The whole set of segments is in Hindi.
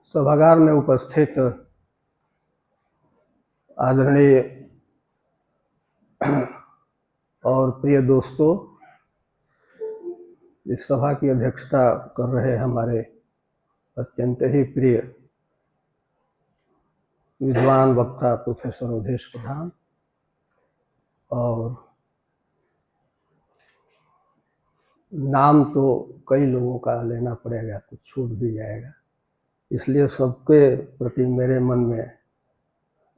सभागार में उपस्थित आदरणीय और प्रिय दोस्तों, इस सभा की अध्यक्षता कर रहे हमारे अत्यंत ही प्रिय विद्वान वक्ता प्रोफेसर अवधेश प्रधान, और नाम तो कई लोगों का लेना पड़ेगा, कुछ छूट भी जाएगा, इसलिए सबके प्रति मेरे मन में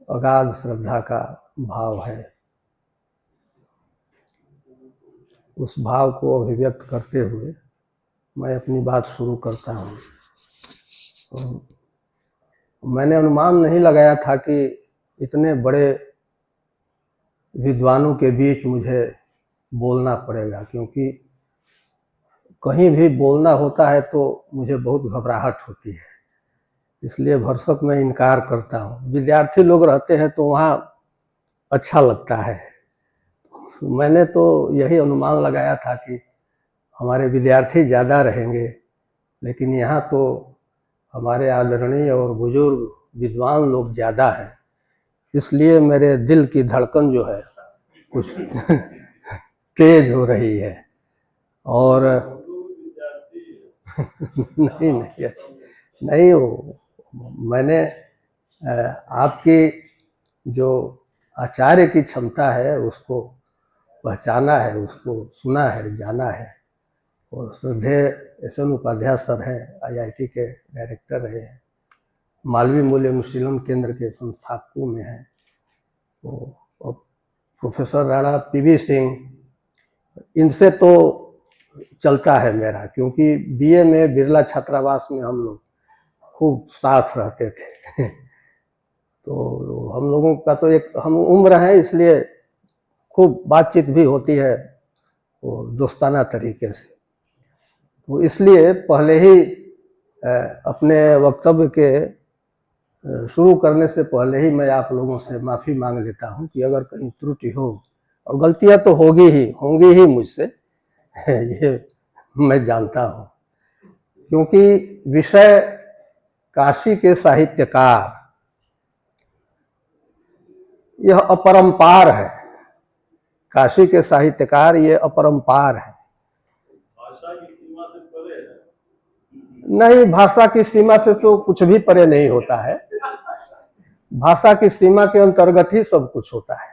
अगाध श्रद्धा का भाव है। उस भाव को अभिव्यक्त करते हुए मैं अपनी बात शुरू करता हूँ। मैंने अनुमान नहीं लगाया था कि इतने बड़े विद्वानों के बीच मुझे बोलना पड़ेगा, क्योंकि कहीं भी बोलना होता है तो मुझे बहुत घबराहट होती है, इसलिए भरसक मैं इनकार करता हूँ। विद्यार्थी लोग रहते हैं तो वहाँ अच्छा लगता है। मैंने तो यही अनुमान लगाया था कि हमारे विद्यार्थी ज़्यादा रहेंगे, लेकिन यहाँ तो हमारे आदरणीय और बुजुर्ग विद्वान लोग ज़्यादा हैं, इसलिए मेरे दिल की धड़कन जो है कुछ तेज हो रही है। और नहीं हो, मैंने आपकी जो आचार्य की क्षमता है उसको पहचाना है, उसको सुना है, जाना है। और श्रद्धेय एस.एन. उपाध्याय सर हैं, IIT के डायरेक्टर रहे हैं, मालवीय मूल्य अनुशीलन केंद्र के संस्थापकों में हैं। तो प्रोफेसर राणा PV सिंह, इनसे तो चलता है मेरा, क्योंकि BA में बिरला छात्रावास में हम लोग खूब साथ रहते थे तो हम लोगों का तो एक हम उम्र है, इसलिए खूब बातचीत भी होती है वो दोस्ताना तरीके से। तो इसलिए पहले ही अपने वक्तव्य के शुरू करने से पहले ही मैं आप लोगों से माफ़ी मांग लेता हूं कि अगर कहीं त्रुटि हो, और गलतियां तो होंगी ही मुझसे, ये मैं जानता हूं, क्योंकि विषय काशी के साहित्यकार यह अपरंपार है। काशी के साहित्यकार ये अपरंपार है। भाषा की सीमा से परे है? नहीं, भाषा की सीमा से तो कुछ भी परे नहीं होता है। भाषा की सीमा के अंतर्गत ही सब कुछ होता है।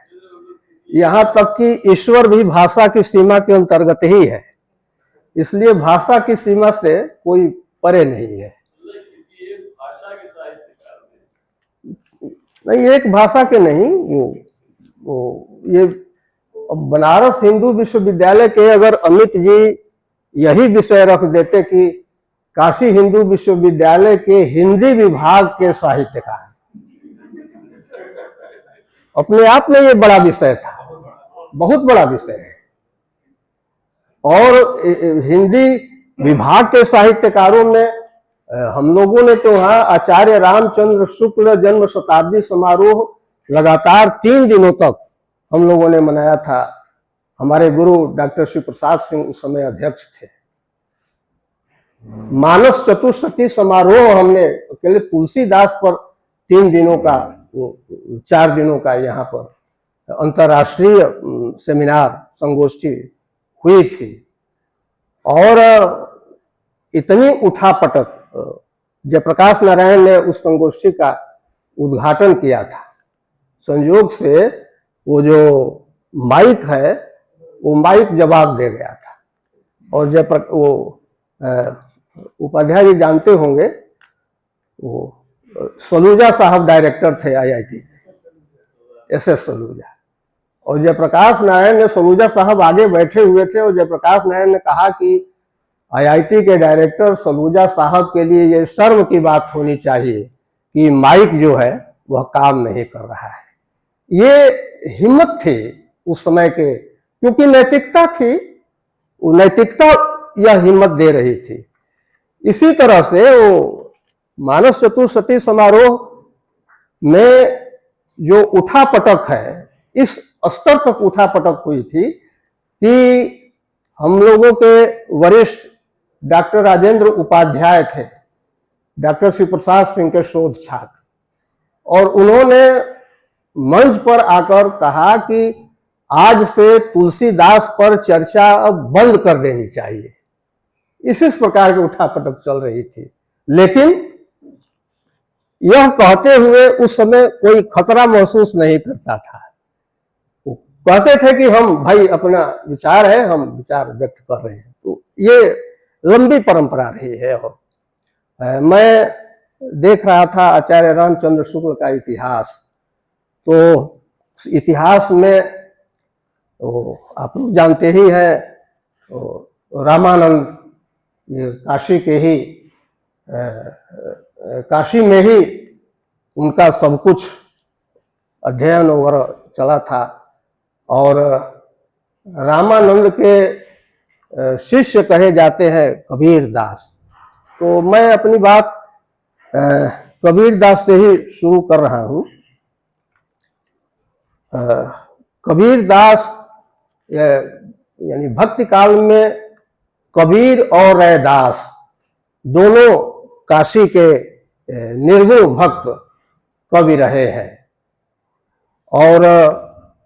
यहाँ तक कि ईश्वर भी भाषा की सीमा के अंतर्गत ही है, इसलिए भाषा की सीमा से कोई परे नहीं है। किसी एक भाषा के साहित्यकार नहीं, एक भाषा के नहीं, ये बनारस हिंदू विश्वविद्यालय के अगर अमित जी यही विषय रख देते कि काशी हिंदू विश्वविद्यालय के हिंदी विभाग के साहित्यकार, अपने आप में ये बड़ा विषय था, बहुत बड़ा विषय है। और हिंदी विभाग के साहित्यकारों में हम लोगों ने तो वहाँ आचार्य रामचंद्र शुक्ल जन्म शताब्दी समारोह लगातार 3 दिनों तक हम लोगों ने मनाया था। हमारे गुरु डॉक्टर शिव प्रसाद सिंह उस समय अध्यक्ष थे। मानस चतुष्टयी समारोह हमने अकेले तुलसीदास पर 3 दिनों का, 4 दिनों का यहाँ पर अंतर्राष्ट्रीय सेमिनार संगोष्ठी हुई थी। और इतनी उठापटक, जयप्रकाश नारायण ने उस संगोष्ठी का उद्घाटन किया था। संयोग से वो जो माइक है वो माइक जवाब दे गया था, और वो उपाध्याय जी जानते होंगे, वो सलूजा साहब डायरेक्टर थे IIT, SS सलूजा। और जयप्रकाश नारायण ने, सलूजा साहब आगे बैठे हुए थे, और जयप्रकाश नारायण ने कहा कि IIT के डायरेक्टर सलूजा साहब के लिए ये शर्म की बात होनी चाहिए कि माइक जो है वह काम नहीं कर रहा है। ये हिम्मत थी उस समय के, क्योंकि नैतिकता थी, नैतिकता यह हिम्मत दे रही थी। इसी तरह से वो मानस चतुष्टयी समारोह में जो उठापटक है, इस स्तर तक उठापटक हुई थी कि हम लोगों के वरिष्ठ डॉक्टर राजेंद्र उपाध्याय थे, डॉक्टर शिव प्रसाद सिंह के शोध छात्र, और उन्होंने मंच पर आकर कहा कि आज से तुलसीदास पर चर्चा अब बंद कर देनी चाहिए। इस प्रकार की उठापटक चल रही थी, लेकिन यह कहते हुए उस समय कोई खतरा महसूस नहीं करता था। वो कहते थे कि हम भाई अपना विचार है, हम विचार व्यक्त कर रहे हैं। तो ये लंबी परंपरा रही है। और मैं देख रहा था आचार्य रामचंद्र शुक्ल का इतिहास, तो इतिहास में आप लोग जानते ही हैं, रामानंद ये काशी के ही काशी में ही उनका सब कुछ अध्ययन वगैरह चला था, और रामानंद के शिष्य कहे जाते हैं कबीर दास। तो मैं अपनी बात कबीर दास से ही शुरू कर रहा हूँ। कबीर दास यानी भक्ति काल में कबीर और रैदास दोनों काशी के निर्गुण भक्त कवि रहे हैं, और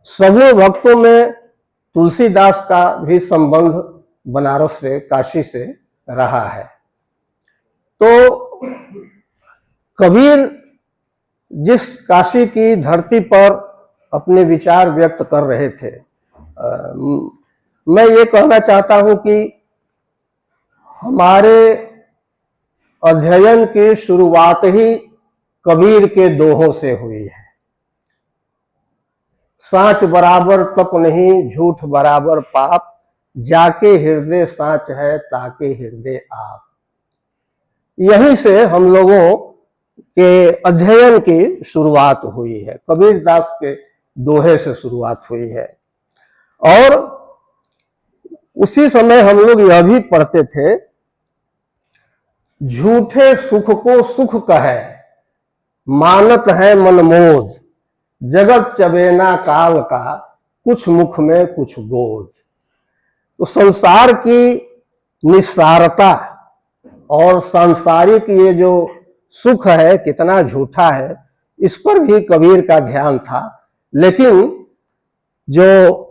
सगुण भक्तों में तुलसीदास का भी संबंध बनारस से, काशी से रहा है। तो कबीर जिस काशी की धरती पर अपने विचार व्यक्त कर रहे थे, मैं ये कहना चाहता हूं कि हमारे अध्ययन की शुरुआत ही कबीर के दोहों से हुई है। साँच बराबर तप नहीं, झूठ बराबर पाप, जाके हृदय साँच है ताके हृदय आप। यहीं से हम लोगों के अध्ययन की शुरुआत हुई है, कबीर दास के दोहे से शुरुआत हुई है। और उसी समय हम लोग यह भी पढ़ते थे, झूठे सुख को सुख कहे, मानत है मनमोद, जगत चबेना काल का, कुछ मुख में कुछ गोद। तो संसार की निस्सारता और सांसारिक ये जो सुख है कितना झूठा है, इस पर भी कबीर का ध्यान था। लेकिन जो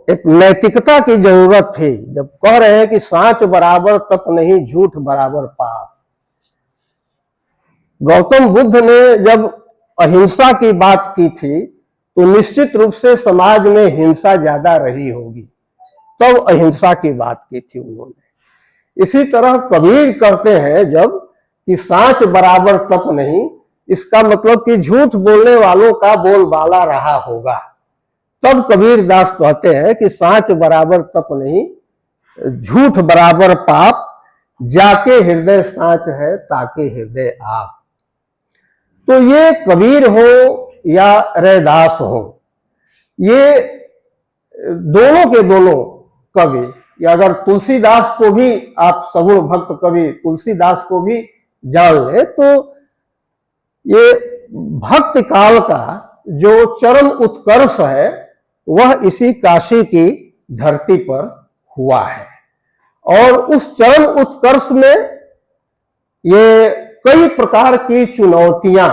एक नैतिकता की जरूरत थी, जब कह रहे हैं कि साँच बराबर तप नहीं, झूठ बराबर पाप। गौतम बुद्ध ने जब अहिंसा की बात की थी, तो निश्चित रूप से समाज में हिंसा ज्यादा रही होगी, तब अहिंसा की बात की थी उन्होंने। इसी तरह कबीर करते हैं जब कि साँच बराबर तप नहीं, इसका मतलब कि झूठ बोलने वालों का बोलबाला रहा होगा। तब कबीर दास कहते हैं कि साँच बराबर तप नहीं, झूठ बराबर पाप, जाके हृदय साँच है ताके हृदय आप। तो ये कबीर हो या रैदास हो, ये दोनों के दोनों कवि, या अगर तुलसीदास को भी आप सगुण भक्त कवि तुलसीदास को भी जान ले, तो ये भक्ति काल का जो चरम उत्कर्ष है वह इसी काशी की धरती पर हुआ है। और उस चरम उत्कर्ष में ये कई प्रकार की चुनौतियां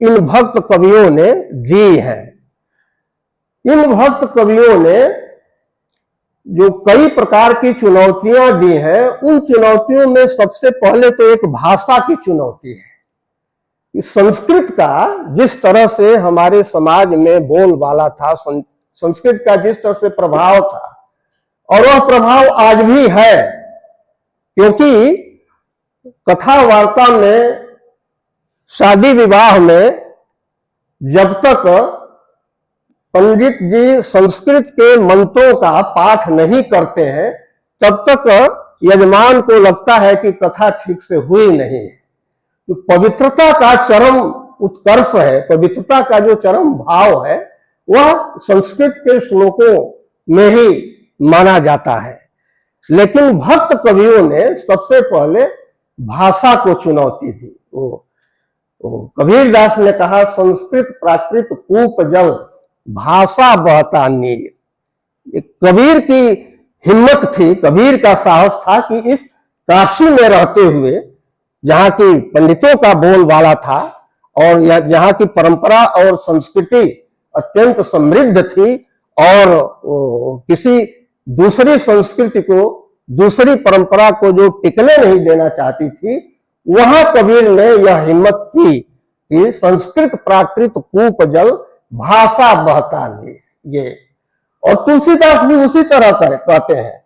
इन भक्त कवियों ने दी हैं। इन भक्त कवियों ने जो कई प्रकार की चुनौतियां दी हैं, उन चुनौतियों में सबसे पहले तो एक भाषा की चुनौती है। संस्कृत का जिस तरह से हमारे समाज में बोलबाला था, संस्कृत का जिस तरह से प्रभाव था, और वह प्रभाव आज भी है, क्योंकि कथा वार्ता में, शादी विवाह में जब तक पंडित जी संस्कृत के मंत्रों का पाठ नहीं करते हैं, तब तक यजमान को लगता है कि कथा ठीक से हुई नहीं। तो पवित्रता का चरम उत्कर्ष है, पवित्रता का जो चरम भाव है, वह संस्कृत के श्लोकों में ही माना जाता है। लेकिन भक्त कवियों ने सबसे पहले भाषा को चुनौती दी। कबीर दास ने कहा, संस्कृत प्राकृत कूप जल, भाषा बहता नीर। कबीर की हिम्मत थी, कबीर का साहस था कि इस काशी में रहते हुए जहाँ की पंडितों का बोलबाला था और जहाँ की परंपरा और संस्कृति अत्यंत समृद्ध थी और किसी दूसरी संस्कृति को, दूसरी परंपरा को जो टिकने नहीं देना चाहती थी, वहां कबीर ने यह हिम्मत की कि संस्कृत प्राकृत कूप जल भाषा बहता नहीं। ये और तुलसीदास भी उसी तरह कहते हैं,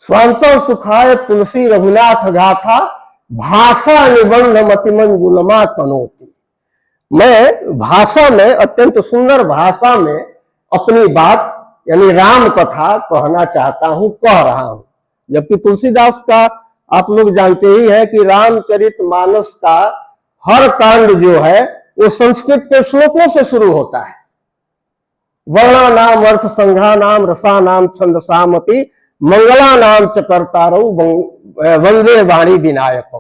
स्वांतः सुखाय तुलसी रघुनाथ गाथा भाषा निबंध मतिमंजुलमा तनोती। मैं भाषा में, अत्यंत सुंदर भाषा में अपनी बात यानी राम कथा कहना चाहता हूं, कह रहा हूं। जबकि तुलसीदास का आप लोग जानते ही हैं कि रामचरितमानस का हर कांड जो है वो संस्कृत के श्लोकों से शुरू होता है। वर्णा नाम अर्थ संघा नाम रसा नाम छंदसामपि मंगला नाम च कर्तारौ वंदे वाणी विनायकम।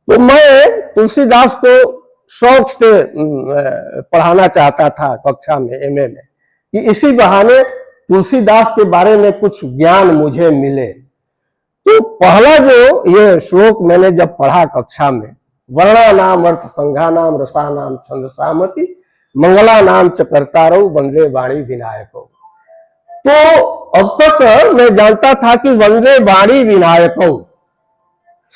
तो मैं तुलसीदास को शौक से पढ़ाना चाहता था कक्षा में, एमए में, कि इसी बहाने तुलसीदास के बारे में कुछ ज्ञान मुझे मिले। तो पहला जो ये श्लोक मैंने जब पढ़ा कक्षा में, वर्णा नाम अर्थ संघा नाम रसा नाम छंदसामपि मंगला नाम च कर्तारौ वंदे वाणी विनायको, तो अब तक मैं जानता था कि वंदे वाणी विनायको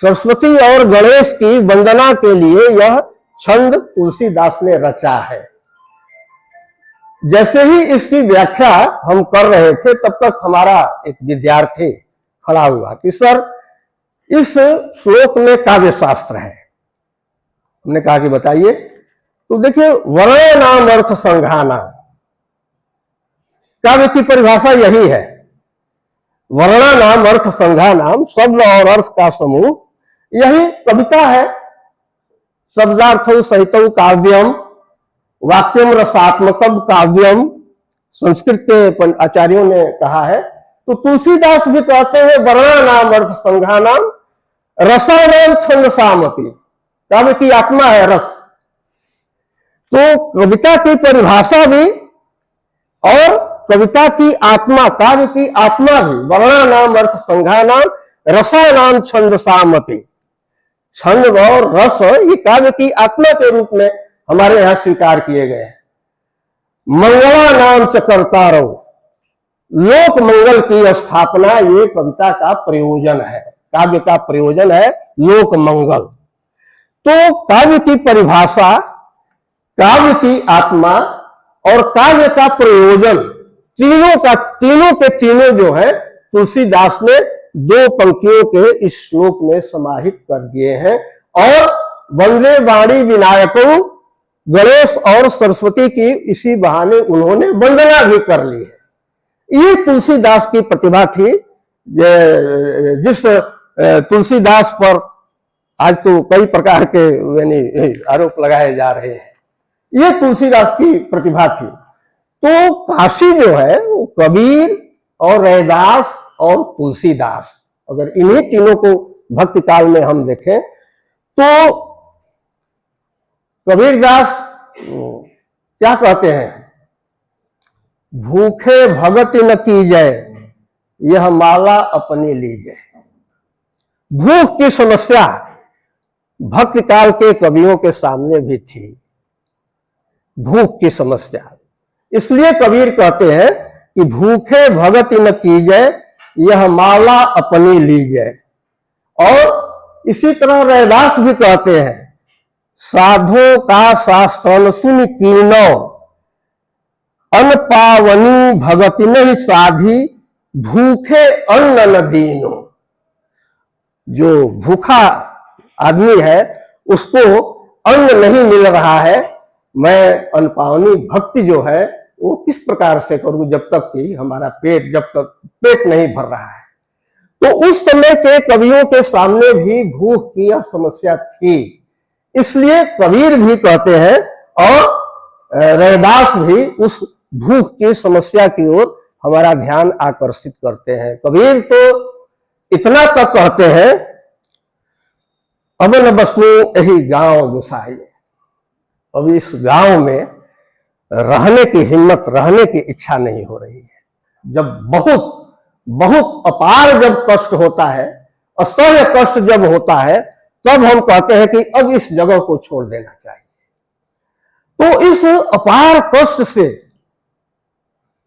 सरस्वती और गणेश की वंदना के लिए यह छंद तुलसीदास ने रचा है। जैसे ही इसकी व्याख्या हम कर रहे थे तब तक हमारा एक विद्यार्थी खड़ा हुआ कि सर इस श्लोक में काव्य शास्त्र है। हमने कहा कि बताइए। तो देखिए, वर्ण नाम अर्थ संघाना, काव्य की परिभाषा यही है। वर्णा नाम अर्थ संघा नाम, शब्द और अर्थ का समूह, यही कविता है। शब्दार्थौ सहितौ काव्यम वाक्यम रसात्मकम काव्यम, संस्कृत के आचार्यों ने कहा है। तो तुलसीदास भी कहते हैं वर्णा नाम अर्थ संघा नाम रसा नाम छंदसामपि, काव्य की आत्मा है रस। तो कविता की परिभाषा भी और कविता की आत्मा, काव्य की आत्मा भी, वर्णा नाम अर्थ संघा नाम रसा नाम छंदसामपि, छंद और रस ये काव्य की आत्मा के रूप में हमारे यहां स्वीकार किए गए हैं। मंगला नाम च कर्तारौ, लोक मंगल की स्थापना ये कविता का प्रयोजन है, काव्य का प्रयोजन है लोक मंगल। तो काव्य की परिभाषा, काव्य की आत्मा और काव्य का प्रयोजन, तीनों के तीनों जो है तुलसीदास ने दो पंक्तियों के इस श्लोक में समाहित कर दिए हैं। और वंदे वाणी विनायकों, गणेश और सरस्वती की इसी बहाने उन्होंने वंदना भी कर ली है। ये तुलसीदास की प्रतिभा थी। जिस तुलसीदास पर आज तो कई प्रकार के यानी आरोप लगाए जा रहे हैं, ये तुलसीदास की प्रतिभा थी। तो काशी जो है वो कबीर और रैदास और तुलसीदास, अगर इन्हीं तीनों को भक्ति काल में हम देखें तो कबीरदास क्या कहते हैं, भूखे भगत न कीजय यह माला अपनी लीजय। भूख की समस्या भक्ति काल के कवियों के सामने भी थी, भूख की समस्या। इसलिए कबीर कहते हैं कि भूखे भगत न कीजय यह माला अपनी लीजय। और इसी तरह रैदास भी कहते हैं, साधो का शास्त्रन सुन कीनो अन पावनी भगति नहीं साधी भूखे अन्न न दीनो। जो भूखा आदमी है उसको अन्न नहीं मिल रहा है, मैं अनपावनी भक्ति जो है वो किस प्रकार से करूं जब तक कि हमारा पेट, जब तक पेट नहीं भर रहा है। तो उस समय के कवियों के सामने भी भूख की यह समस्या थी। इसलिए कबीर भी कहते हैं और रैदास भी उस भूख की समस्या की ओर हमारा ध्यान आकर्षित करते हैं। कबीर तो इतना तक कहते हैं, अब न बसू यही गांव गुसाई, अब इस गांव में रहने की हिम्मत, रहने की इच्छा नहीं हो रही है। जब बहुत बहुत अपार जब कष्ट होता है, असह्य कष्ट जब होता है, तब हम कहते हैं कि अब इस जगह को छोड़ देना चाहिए। तो इस अपार कष्ट से,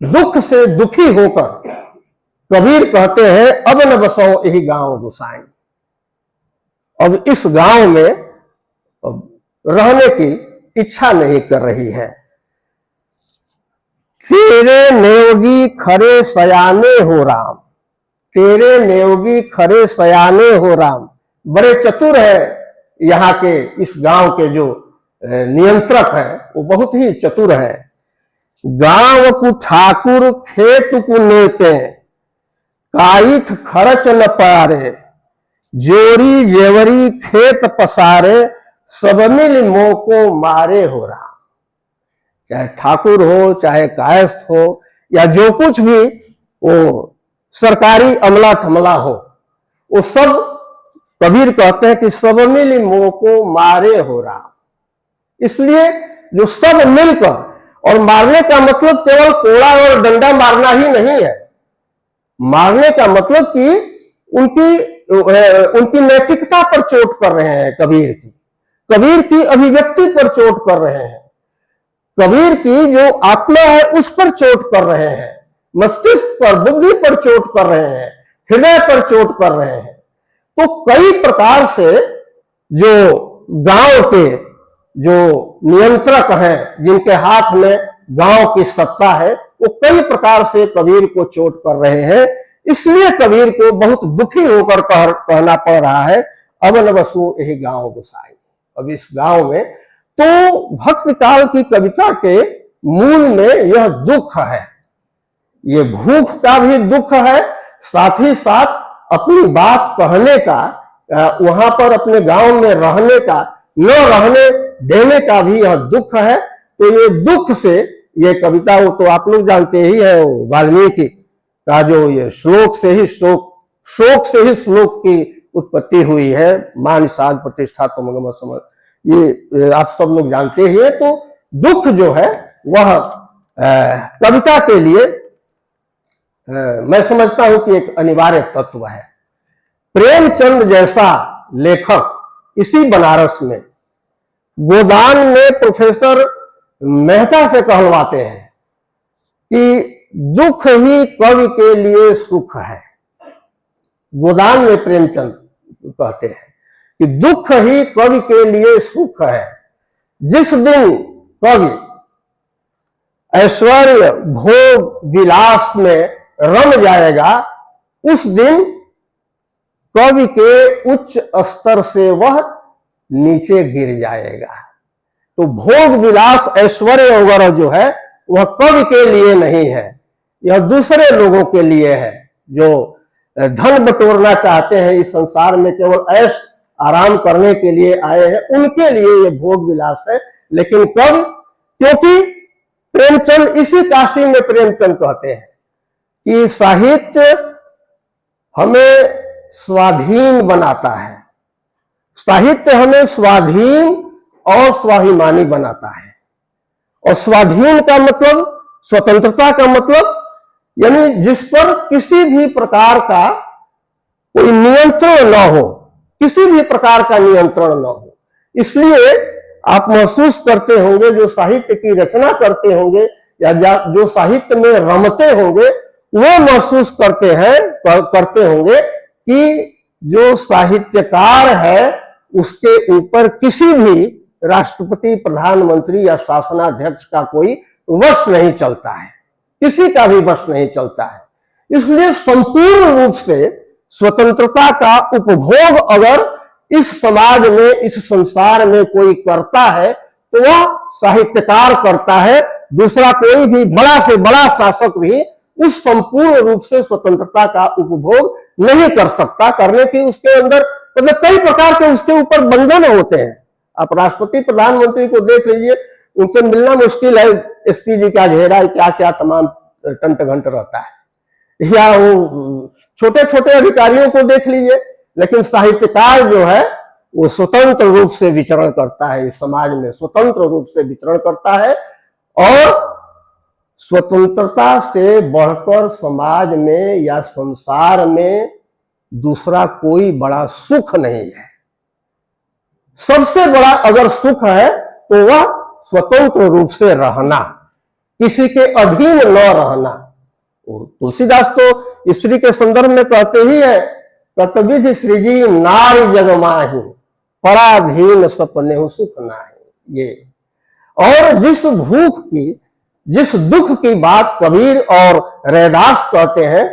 दुख से दुखी होकर कबीर कहते हैं अब न बसो यही गांव गुसाई। अब इस गांव में अब रहने की इच्छा नहीं कर रही है। तेरे नेवगी खरे सयाने हो राम, तेरे नेवगी खरे सयाने हो राम। बड़े चतुर है यहाँ के, इस गांव के जो नियंत्रक हैं वो बहुत ही चतुर है। गांव को ठाकुर खेत को नेते, काइथ खर्च न पारे, जोरी जेवरी खेत पसारे, सब मिल मोको मारे हो रहा। चाहे ठाकुर हो, चाहे कायस्थ हो, या जो कुछ भी वो सरकारी अमला थमला हो, वो सब कबीर कहते हैं कि सब मिल मोको मारे हो रहा। इसलिए जो सब मिलकर, और मारने का मतलब केवल कोड़ा और डंडा मारना ही नहीं है। मारने का मतलब कि उनकी नैतिकता पर चोट कर रहे हैं, कबीर की अभिव्यक्ति पर चोट कर रहे हैं, कबीर की जो आत्मा है उस पर चोट कर रहे हैं, मस्तिष्क पर, बुद्धि पर चोट कर रहे हैं, हृदय पर चोट कर रहे हैं। तो कई प्रकार से जो गांव के जो नियंत्रक हैं, जिनके हाथ में गांव की सत्ता है, वो कई प्रकार से कबीर को चोट कर रहे हैं। इसलिए कबीर को बहुत दुखी होकर कहना पड़ रहा है अब न बसो यही गांव गुसाई। अब इस गांव में तो भक्त काल की कविता के मूल में यह दुख है, ये भूख का भी दुख है, साथ ही साथ अपनी बात कहने का, वहां पर अपने गांव में रहने का, न रहने देने का भी यह दुख है। तो ये दुख से ये कविता, वो तो आप लोग जानते ही है, वाल्मीकि का जो ये शोक से ही श्लोक की उत्पत्ति हुई है। मान साध प्रतिष्ठा तो मगम समझ, ये आप सब लोग जानते ही है। तो दुख जो है वह कविता के लिए मैं समझता हूं कि एक अनिवार्य तत्व है। प्रेमचंद जैसा लेखक इसी बनारस में गोदान में प्रोफेसर मेहता से कहलवाते हैं कि दुख ही कवि के लिए सुख है। गोदान में प्रेमचंद कहते हैं कि दुख ही कवि के लिए सुख है। जिस दिन कवि ऐश्वर्य भोग विलास में रम जाएगा, उस दिन कवि के उच्च स्तर से वह नीचे गिर जाएगा। तो भोग विलास ऐश्वर्य वगैरह जो है वह कवि के लिए नहीं है, यह दूसरे लोगों के लिए है, जो धन बटोरना चाहते हैं इस संसार में, केवल ऐश आराम करने के लिए आए हैं, उनके लिए यह भोग विलास है। लेकिन कवि, क्योंकि प्रेमचंद, इसी काशी में प्रेमचंद कहते हैं कि साहित्य हमें स्वाधीन बनाता है, साहित्य हमें स्वाधीन और स्वाभिमानी बनाता है। और स्वाधीन का मतलब, स्वतंत्रता का मतलब, यानी जिस पर किसी भी प्रकार का कोई नियंत्रण न हो, किसी भी प्रकार का नियंत्रण न हो। इसलिए आप महसूस करते होंगे, जो साहित्य की रचना करते होंगे या जो साहित्य में रमते होंगे, वो महसूस करते होंगे कि जो साहित्यकार है उसके ऊपर किसी भी राष्ट्रपति, प्रधानमंत्री या शासनाध्यक्ष का कोई वश नहीं चलता है, किसी का भी वश नहीं चलता है। इसलिए संपूर्ण रूप से स्वतंत्रता का उपभोग अगर इस समाज में, इस संसार में कोई करता है तो वह साहित्यकार करता है। दूसरा कोई भी बड़ा से बड़ा शासक भी उस संपूर्ण रूप से स्वतंत्रता का उपभोग नहीं कर सकता। करने की उसके अंदर मतलब कई प्रकार के उसके ऊपर बंधन होते हैं। आप राष्ट्रपति, प्रधानमंत्री को देख लीजिए, उनसे मिलना मुश्किल है, एसपी जी का घेरा, क्या क्या तमाम टंट घंट रहता है। या वो छोटे छोटे अधिकारियों को देख लीजिए। लेकिन साहित्यकार जो है वो स्वतंत्र रूप से विचरण करता है, इस समाज में स्वतंत्र रूप से विचरण करता है। और स्वतंत्रता से बढ़कर समाज में या संसार में दूसरा कोई बड़ा सुख नहीं है। सबसे बड़ा अगर सुख है तो वह स्वतंत्र रूप से रहना, किसी के अधीन न रहना। तुलसीदास तो स्त्री के संदर्भ में कहते ही है, कतविधि सृजी नारी जगमाही, पराधीन सपने सुख नाही। ये और जिस भूख की, जिस दुख की बात कबीर और रैदास कहते हैं,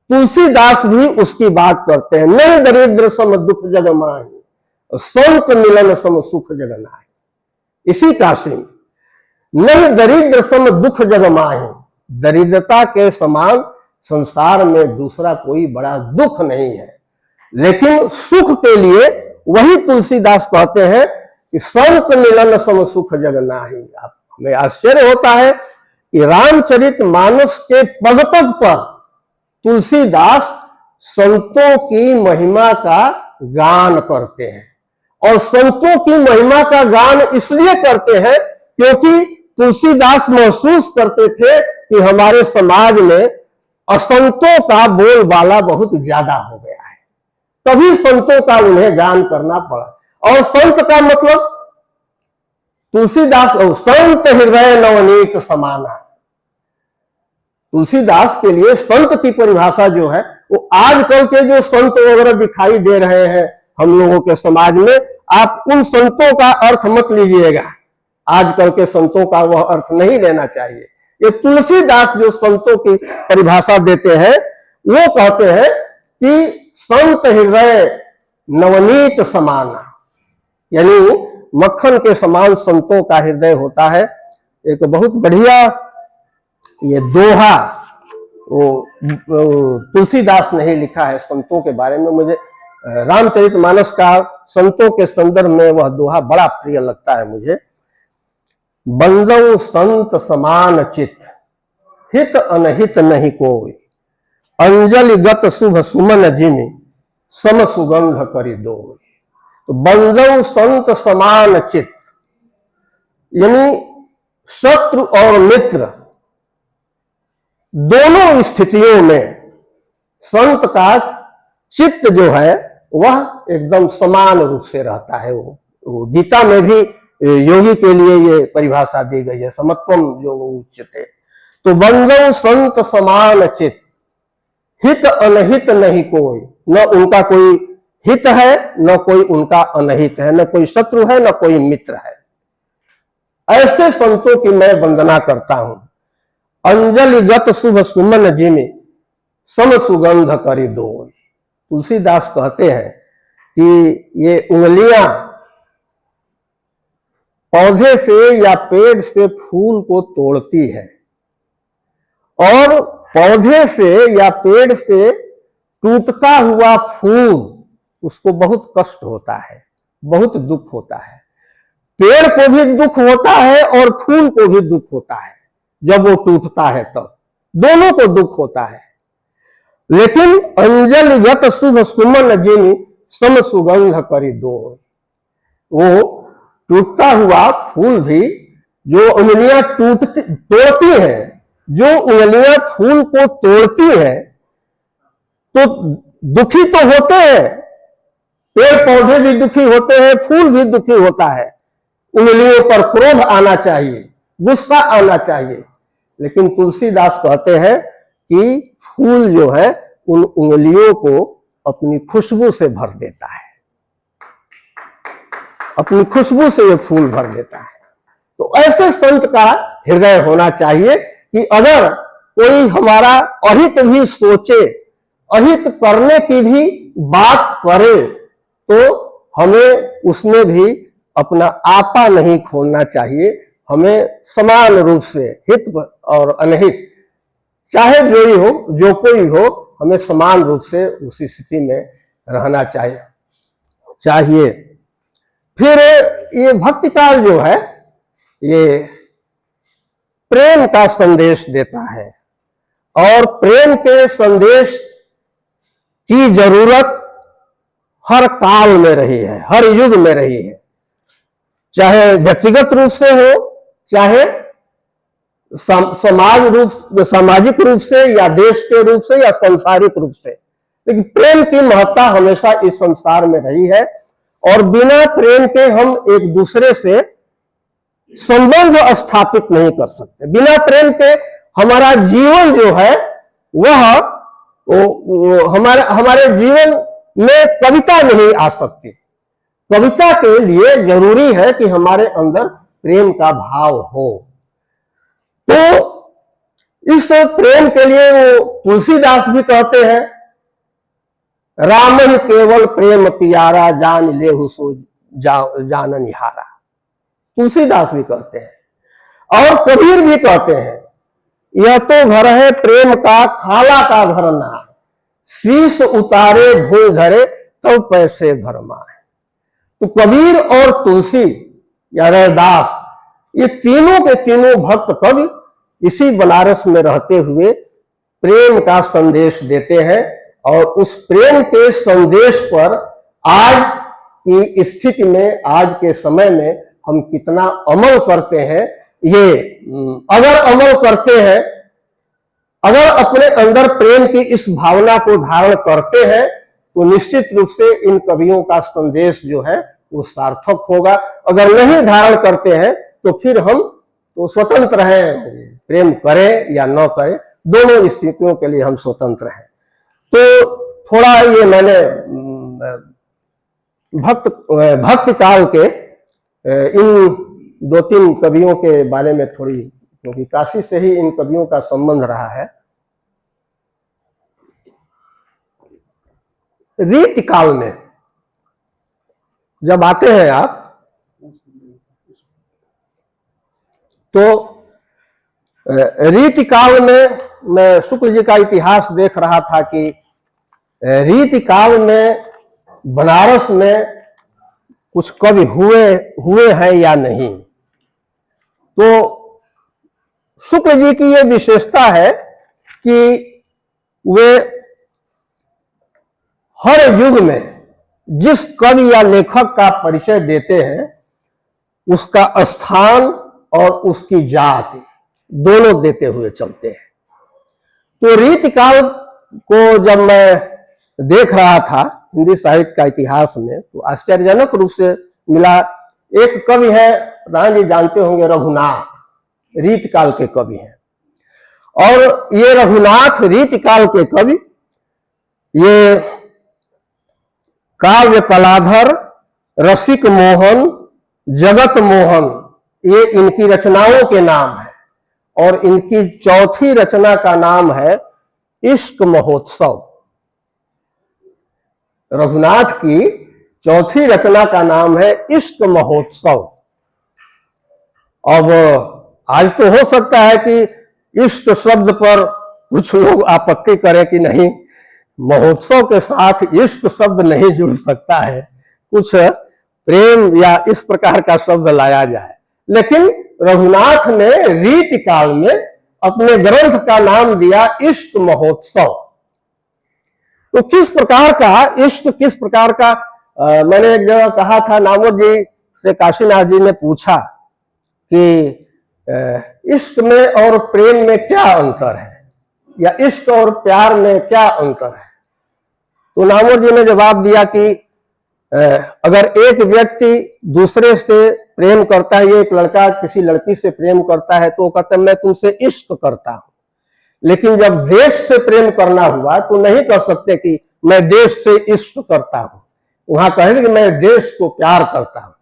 तुलसीदास भी उसकी बात करते हैं। नहीं दरिद्र सम दुख जग माही, संत मिलन सम सुख जग नाहि। इसी काशी में नहीं दरिद्र सम दुख जग माही, दरिद्रता के समान संसार में दूसरा कोई बड़ा दुख नहीं है। लेकिन सुख के लिए वही तुलसीदास कहते हैं कि संत मिलन सम सुख जग नाहि। हमें आश्चर्य होता है कि रामचरित मानस के पग पग पर तुलसीदास संतों की महिमा का गान करते हैं। और संतों की महिमा का गान इसलिए करते हैं क्योंकि तुलसीदास महसूस करते थे कि हमारे समाज में असंतों का बोलबाला बहुत ज्यादा हो गया है, तभी संतों का उन्हें गान करना पड़ा। और संत का मतलब तुलसीदास, संत हृदय नवनीत समाना। तुलसीदास के लिए संत की परिभाषा जो है वो आजकल के जो संत वगैरह दिखाई दे रहे हैं हम लोगों के समाज में, आप उन संतों का अर्थ मत लीजिएगा। आजकल के संतों का वह अर्थ नहीं लेना चाहिए। ये तुलसीदास जो संतों की परिभाषा देते हैं वो कहते हैं कि संत हृदय नवनीत समाना, यानी मक्खन के समान संतों का हृदय होता है। एक बहुत बढ़िया ये दोहा वो तुलसीदास ने ही लिखा है संतों के बारे में। मुझे रामचरितमानस का संतों के संदर्भ में वह दोहा बड़ा प्रिय लगता है मुझे। बंदौ संत समान चित, हित अनहित नहीं कोई, अंजलि गत शुभ सुमन जिमि, सम सुगंध करि दोई। तो बंदौ संत समान चित, यानी शत्रु और मित्र दोनों स्थितियों में संत का चित्त जो है वह एकदम समान रूप से रहता है। वो गीता में भी योगी के लिए ये परिभाषा दी गई है, समत्वम जो उच्यते। तो बंदौ संत समान चित, हित अनहित नहीं कोई, न उनका कोई हित है न कोई उनका अनहित है, न कोई शत्रु है न कोई मित्र है। ऐसे संतों की मैं वंदना करता हूं। अंजलिगत शुभ सुमन जिमि, सम सुगंध करि दोई। तुलसीदास कहते हैं कि ये उंगलियां पौधे से या पेड़ से फूल को तोड़ती है, और पौधे से या पेड़ से टूटता हुआ फूल उसको बहुत कष्ट होता है, बहुत दुख होता है। पेड़ को भी दुख होता है और फूल को भी दुख होता है जब वो टूटता है, तब दोनों को दुख होता है। लेकिन अंजलिगत शुभ सुमन जिमि, सम सुगंध करि दोई। वो टूटता हुआ फूल भी, जो उंगलियां तोड़ती हैं, जो उंगलियां फूल को तोड़ती हैं तो दुखी तो होते हैं, पेड़ पौधे भी दुखी होते हैं, फूल भी दुखी होता है। उंगलियों पर क्रोध आना चाहिए, गुस्सा आना चाहिए। लेकिन तुलसीदास कहते हैं कि फूल जो है उन उंगलियों को अपनी खुशबू से भर देता है, अपनी खुशबू से ये फूल भर देता है। तो ऐसे संत का हृदय होना चाहिए कि अगर कोई हमारा अहित भी सोचे, अहित करने की भी बात करे, तो हमें उसमें भी अपना आपा नहीं खोलना चाहिए। हमें समान रूप से हित और अनहित, चाहे जो ही हो, जो कोई हो, हमें समान रूप से उसी स्थिति में रहना चाहिए। फिर ये भक्ति काल जो है ये प्रेम का संदेश देता है, और प्रेम के संदेश की जरूरत हर काल में रही है, हर युग में रही है, चाहे व्यक्तिगत रूप से हो, चाहे सामाजिक रूप से, या देश के रूप से, या सांसारिक रूप से। लेकिन प्रेम की महत्ता हमेशा इस संसार में रही है। और बिना प्रेम के हम एक दूसरे से संबंध स्थापित नहीं कर सकते। बिना प्रेम के हमारा जीवन जो है वह हमारे जीवन में कविता नहीं आ सकती। कविता के लिए जरूरी है कि हमारे अंदर प्रेम का भाव हो। तो इस प्रेम के लिए वो तुलसीदास भी कहते हैं, रामन केवल प्रेम पियारा, जान लेहु सो जानन निहारा। तुलसीदास भी कहते हैं और कबीर भी कहते हैं, यह तो घर है प्रेम का, खाला का घर ना, शीश उतारे भूल धरे तो पैसे घर माए। तो कबीर और तुलसी या रैदास, ये तीनों के तीनों भक्त कवि इसी बनारस में रहते हुए प्रेम का संदेश देते हैं। और उस प्रेम के संदेश पर आज की स्थिति में, आज के समय में हम कितना अमल करते हैं, ये अगर अमल करते हैं, अगर अपने अंदर प्रेम की इस भावना को धारण करते हैं, तो निश्चित रूप से इन कवियों का संदेश जो है वो सार्थक होगा। अगर नहीं धारण करते हैं तो फिर हम तो स्वतंत्र हैं, प्रेम करें या न करें, दोनों स्थितियों के लिए हम स्वतंत्र हैं। तो थोड़ा ये मैंने भक्ति काल के इन दो तीन कवियों के बारे में थोड़ी, क्योंकि काशी से ही इन कवियों का संबंध रहा है। रीति काल में जब आते हैं आप, तो रीति काल में मैं शुक्ल जी का इतिहास देख रहा था कि रीति काल में बनारस में कुछ कवि हुए हैं या नहीं। तो शुक्ल जी की ये विशेषता है कि वे हर युग में जिस कवि या लेखक का परिचय देते हैं, उसका स्थान और उसकी जाति दोनों देते हुए चलते हैं। तो रीतिकाल को जब मैं देख रहा था हिंदी साहित्य का इतिहास में, तो आश्चर्यजनक रूप से मिला। एक कवि है, राम जी जानते होंगे, रघुनाथ, रीतिकाल के कवि हैं। और ये रघुनाथ रीतिकाल के कवि, ये काव्य कलाधर, रसिक मोहन, जगत मोहन, ये इनकी रचनाओं के नाम है। और इनकी चौथी रचना का नाम है इश्क महोत्सव। रघुनाथ की चौथी रचना का नाम है इश्क महोत्सव। अब आज तो हो सकता है कि इश्क शब्द पर कुछ लोग आपत्ति करें कि नहीं, महोत्सव के साथ इश्क शब्द नहीं जुड़ सकता है, कुछ प्रेम या इस प्रकार का शब्द लाया जाए। लेकिन रघुनाथ ने रीति काल में अपने ग्रंथ का नाम दिया इश्क महोत्सव। तो किस प्रकार का इश्क, किस प्रकार का, मैंने एक जगह कहा था, नामवर जी से काशीनाथ जी ने पूछा कि इश्क में और प्रेम में क्या अंतर है, या इश्क और प्यार में क्या अंतर है। तो नामवर जी ने जवाब दिया कि अगर एक व्यक्ति दूसरे से प्रेम करता है, ये एक लड़का किसी लड़की से प्रेम करता है, तो वो कहता है मैं तुमसे इश्क करता हूं। लेकिन जब देश से प्रेम करना हुआ तो नहीं कह सकते कि मैं देश से इश्क करता हूं, वहां कहेंगे कि मैं देश को प्यार करता हूं,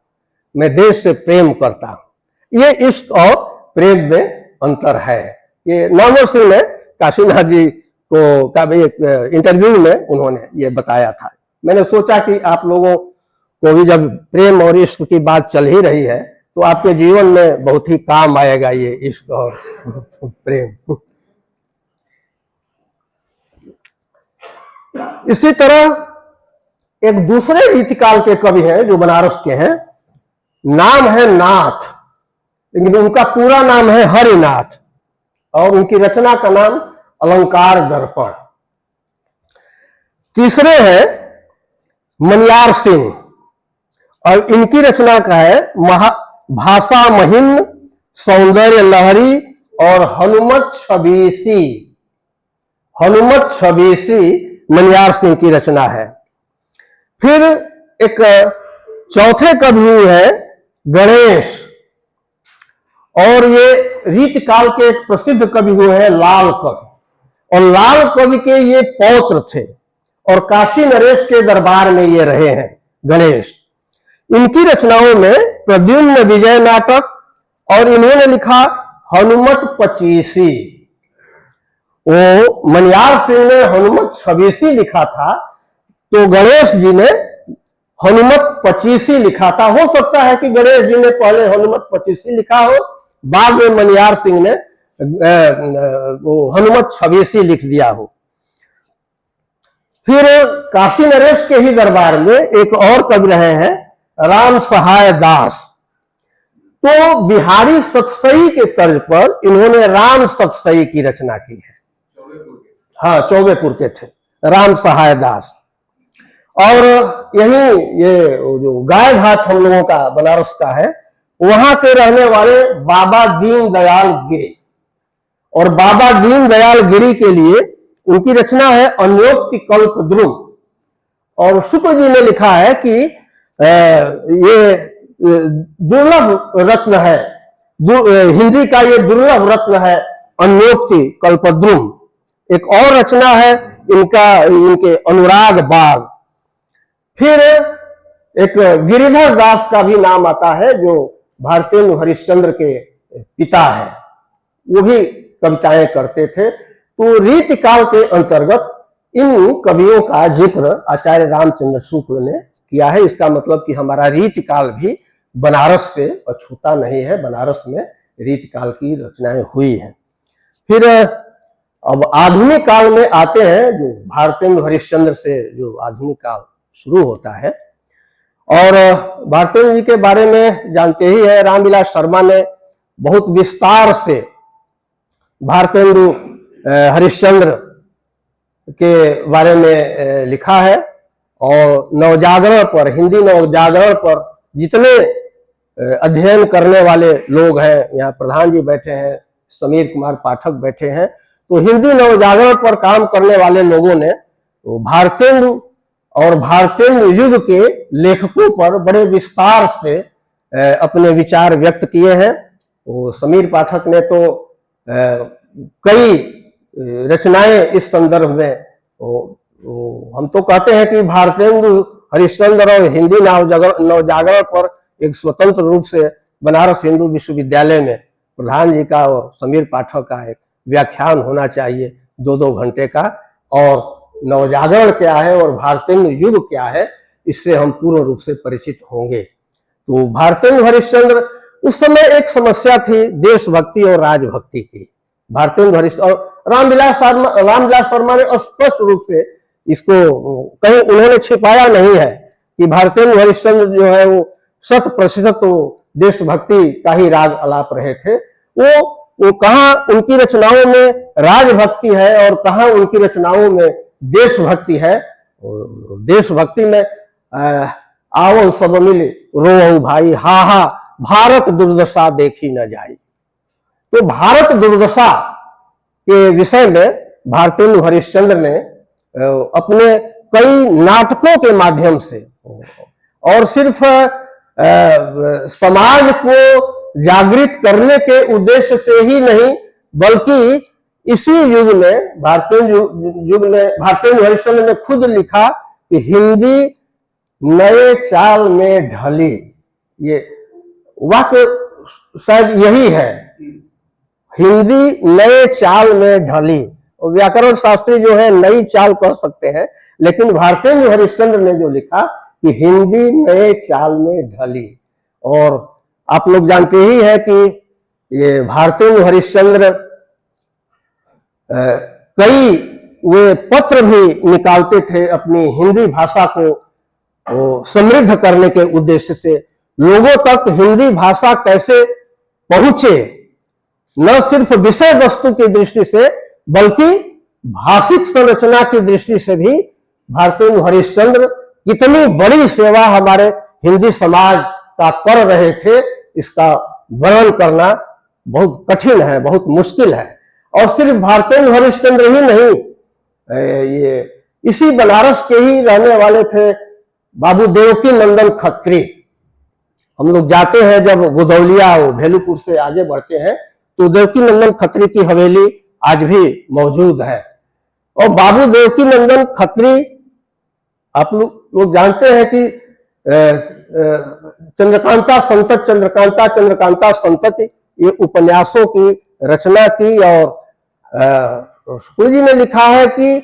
मैं देश से प्रेम करता हूं। ये इश्क और प्रेम में अंतर है। ये नामवर सिंह ने काशीनाथ जी को का एक इंटरव्यू में उन्होंने ये बताया था। मैंने सोचा कि आप लोगों को भी जब प्रेम और इश्क की बात चल ही रही है, तो आपके जीवन में बहुत ही काम आएगा ये इश्क और प्रेम। इसी तरह एक दूसरे रीतिकाल के कवि हैं जो बनारस के हैं, नाम है नाथ, लेकिन उनका पूरा नाम है हरिनाथ, और उनकी रचना का नाम अलंकार दर्पण। तीसरे हैं मनियार सिंह, और इनकी रचना का है भाषा महिम, सौंदर्य लहरी और हनुमत छबीसी। हनुमत छबीसी मनियार सिंह की रचना है। फिर एक चौथे कवि है गणेश, और ये रीतकाल के एक प्रसिद्ध कवि हुए हैं लाल कवि, और लाल कवि के ये पौत्र थे और काशी नरेश के दरबार में ये रहे हैं गणेश। इनकी रचनाओं में प्रद्युम्न विजय नाटक, और इन्होंने लिखा हनुमत पचीसी। वो मनियार सिंह ने हनुमत छबीसी लिखा था, तो गणेश जी ने हनुमत पचीसी लिखा था। हो सकता है कि गणेश जी ने पहले हनुमत पचीसी लिखा हो, बाद में मनियार सिंह ने वो हनुमत छबीसी लिख दिया हो। फिर काशी नरेश के ही दरबार में एक और कवि रहे हैं राम सहाय दास। तो बिहारी सतसई के तर्ज पर इन्होंने राम सतसई की रचना की है। हाँ, चौबेपुर के थे राम सहाय दास। और यही ये जो गाय घाट हम लोगों का बनारस का है, वहां के रहने वाले बाबा दीन दयाल गिरी, और बाबा दीन दयाल गिरी के लिए उनकी रचना है अन्योक्ति कल्प द्रुम। और शुक्ल जी ने लिखा है कि ये दुर्लभ रत्न है, हिंदी का ये दुर्लभ रत्न है अन्योक्ति कल्पद्रुम। एक और रचना है इनके अनुराग बाग। फिर एक गिरिधर दास का भी नाम आता है, जो भारतेंदु हरिश्चंद्र के पिता है, वो भी कविताएं करते थे। तो रीतिकाल के अंतर्गत इन कवियों का जिक्र आचार्य रामचंद्र शुक्ल ने किया है। इसका मतलब कि हमारा रीतिकाल भी बनारस से अछूता नहीं है, बनारस में रीतिकाल की रचनाएं हुई हैं। फिर अब आधुनिक काल में आते हैं, जो भारतेंदु हरिश्चंद्र से जो आधुनिक काल शुरू होता है। और भारतेंदु जी के बारे में जानते ही है, रामविलास शर्मा ने बहुत विस्तार से भारतेंदु हरिश्चंद्र के बारे में लिखा है। और नवजागरण पर, हिंदी नवजागरण पर जितने अध्ययन करने वाले लोग हैं, यहाँ प्रधान जी बैठे हैं, समीर कुमार पाठक बैठे हैं, तो हिंदी नवजागरण पर काम करने वाले लोगों ने भारतेंदु और भारतेंदु युग के लेखकों पर बड़े विस्तार से अपने विचार व्यक्त किए हैं। वो समीर पाठक ने तो कई रचनाएं इस संदर्भ में, हम तो कहते हैं कि भारतेंदु हरिश्चंद्र और हिंदी नवजागरण पर एक स्वतंत्र रूप से बनारस हिंदू विश्वविद्यालय में प्रधान जी का और समीर पाठक का एक व्याख्यान होना चाहिए 2-2 घंटे का। और नवजागरण क्या है और भारतेंदु युग क्या है, इससे हम पूर्ण रूप से परिचित होंगे। तो भारतेंदु हरिश्चंद्र, उस समय एक समस्या थी देशभक्ति और राजभक्ति की। भारतेंदु हरिश्चंद्र और रामविलास शर्मा ने स्पष्ट रूप से इसको कहीं उन्होंने छिपाया नहीं है कि भारतेंदु हरिश्चंद्र जो है वो 100% देशभक्ति का ही राग अलाप रहे थे। वो कहाँ उनकी रचनाओं में राजभक्ति है और कहाँ उनकी रचनाओं में देशभक्ति है। देशभक्ति में आवल सब मिल रोऊ भाई, हा हा भारत दुर्दशा देखी न जाई। तो भारत दुर्दशा के विषय में भारतेंदु हरिश्चंद्र ने अपने कई नाटकों के माध्यम से, और सिर्फ समाज को जागृत करने के उद्देश्य से ही नहीं, बल्कि इसी युग में भारतेंदु हरिश्चंद्र ने खुद लिखा कि हिंदी नए चाल में ढली। ये वाक्य शायद यही है, हिंदी नए चाल में ढली। और व्याकरण शास्त्री जो है नई चाल कह सकते हैं, लेकिन भारतेंदु हरिश्चंद्र ने जो लिखा कि हिंदी नए चाल में ढली। और आप लोग जानते ही है कि ये भारतेंदु हरिश्चंद्र कई वे पत्र भी निकालते थे अपनी हिंदी भाषा को समृद्ध करने के उद्देश्य से। लोगों तक हिंदी भाषा कैसे पहुंचे, न सिर्फ विषय वस्तु की दृष्टि से बल्कि भाषिक संरचना की दृष्टि से भी भारतेंदु हरिश्चंद्र कितनी बड़ी सेवा हमारे हिंदी समाज का कर रहे थे, इसका वर्णन करना बहुत कठिन है, बहुत मुश्किल है। और सिर्फ भारतेंदु हरिश्चंद्र ही नहीं, ये इसी बनारस के ही रहने वाले थे बाबू देवकी नंदन खत्री। हम लोग जाते हैं जब गोदौलिया और भेलूपुर से आगे बढ़ते हैं तो देवकी नंदन खत्री की हवेली आज भी मौजूद है। और बाबू देवकी नंदन खत्री आप लोग जानते हैं कि चंद्रकांता संतत चंद्रकांता चंद्रकांता संतत ये उपन्यासों की रचना की। और शुक्ल जी ने लिखा है कि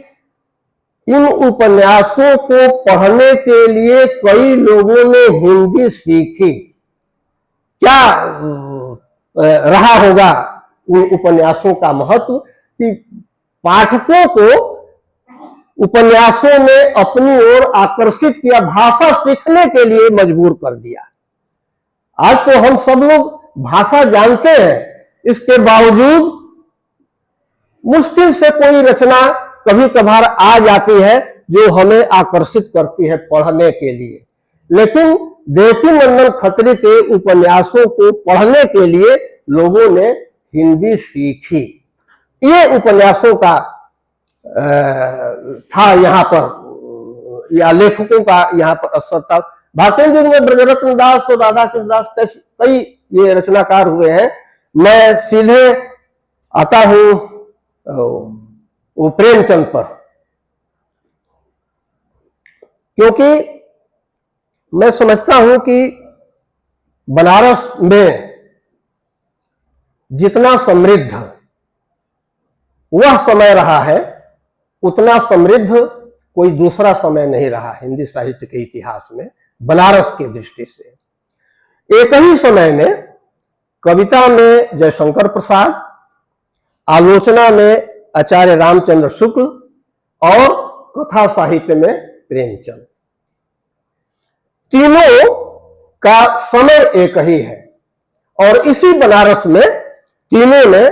इन उपन्यासों को पढ़ने के लिए कई लोगों ने हिंदी सीखी। क्या रहा होगा उन उपन्यासों का महत्व कि पाठकों को उपन्यासों ने अपनी ओर आकर्षित किया, भाषा सीखने के लिए मजबूर कर दिया। आज तो हम सब लोग भाषा जानते हैं, इसके बावजूद मुश्किल से कोई रचना कभी कभार आ जाती है जो हमें आकर्षित करती है पढ़ने के लिए। लेकिन देवकी नंदन खत्री के उपन्यासों को पढ़ने के लिए लोगों ने हिंदी सीखी। ये उपन्यासों का था यहाँ पर, या लेखकों का यहाँ पर असर था। भारतेंदु युग में ब्रजरत्न दास और राधा कृष्ण दास कई ये रचनाकार हुए हैं। मैं सीधे आता हूं वो प्रेमचंद पर, क्योंकि मैं समझता हूं कि बनारस में जितना समृद्ध वह समय रहा है उतना समृद्ध कोई दूसरा समय नहीं रहा हिंदी साहित्य के इतिहास में बनारस की दृष्टि से। एक ही समय में कविता में जयशंकर प्रसाद, आलोचना में आचार्य रामचंद्र शुक्ल और कथा साहित्य में प्रेमचंद, तीनों का समय एक ही है। और इसी बनारस में तीनों ने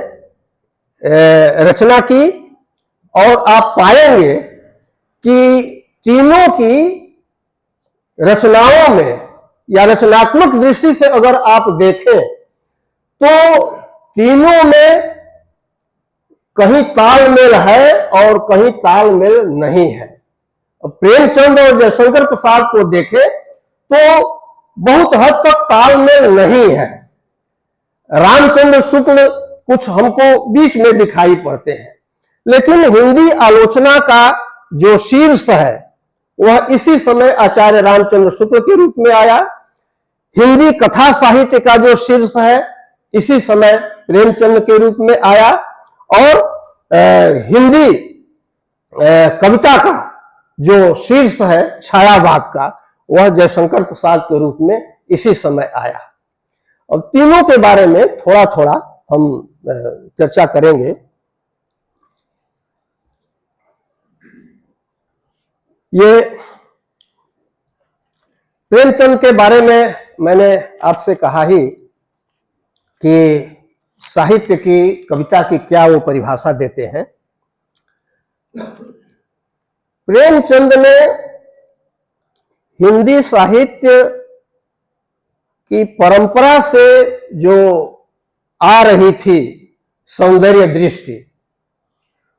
रचना की। और आप पाएंगे कि तीनों की रचनाओं में या रचनात्मक दृष्टि से अगर आप देखें तो तीनों में कहीं तालमेल है और कहीं तालमेल नहीं है। प्रेमचंद और जयशंकर प्रसाद को देखें तो बहुत हद तक तालमेल नहीं है। रामचंद्र शुक्ल कुछ हमको बीच में दिखाई पड़ते हैं, लेकिन हिंदी आलोचना का जो शीर्ष है वह इसी समय आचार्य रामचंद्र शुक्ल के रूप में आया। हिंदी कथा साहित्य का जो शीर्ष है इसी समय प्रेमचंद के रूप में आया। और हिंदी कविता का जो शीर्ष है छायावाद का वह जयशंकर प्रसाद के रूप में इसी समय आया। और तीनों के बारे में थोड़ा थोड़ा हम चर्चा करेंगे। ये प्रेमचंद के बारे में मैंने आपसे कहा ही कि साहित्य की, कविता की क्या वो परिभाषा देते हैं। प्रेमचंद ने हिंदी साहित्य की परंपरा से जो आ रही थी सौंदर्य दृष्टि,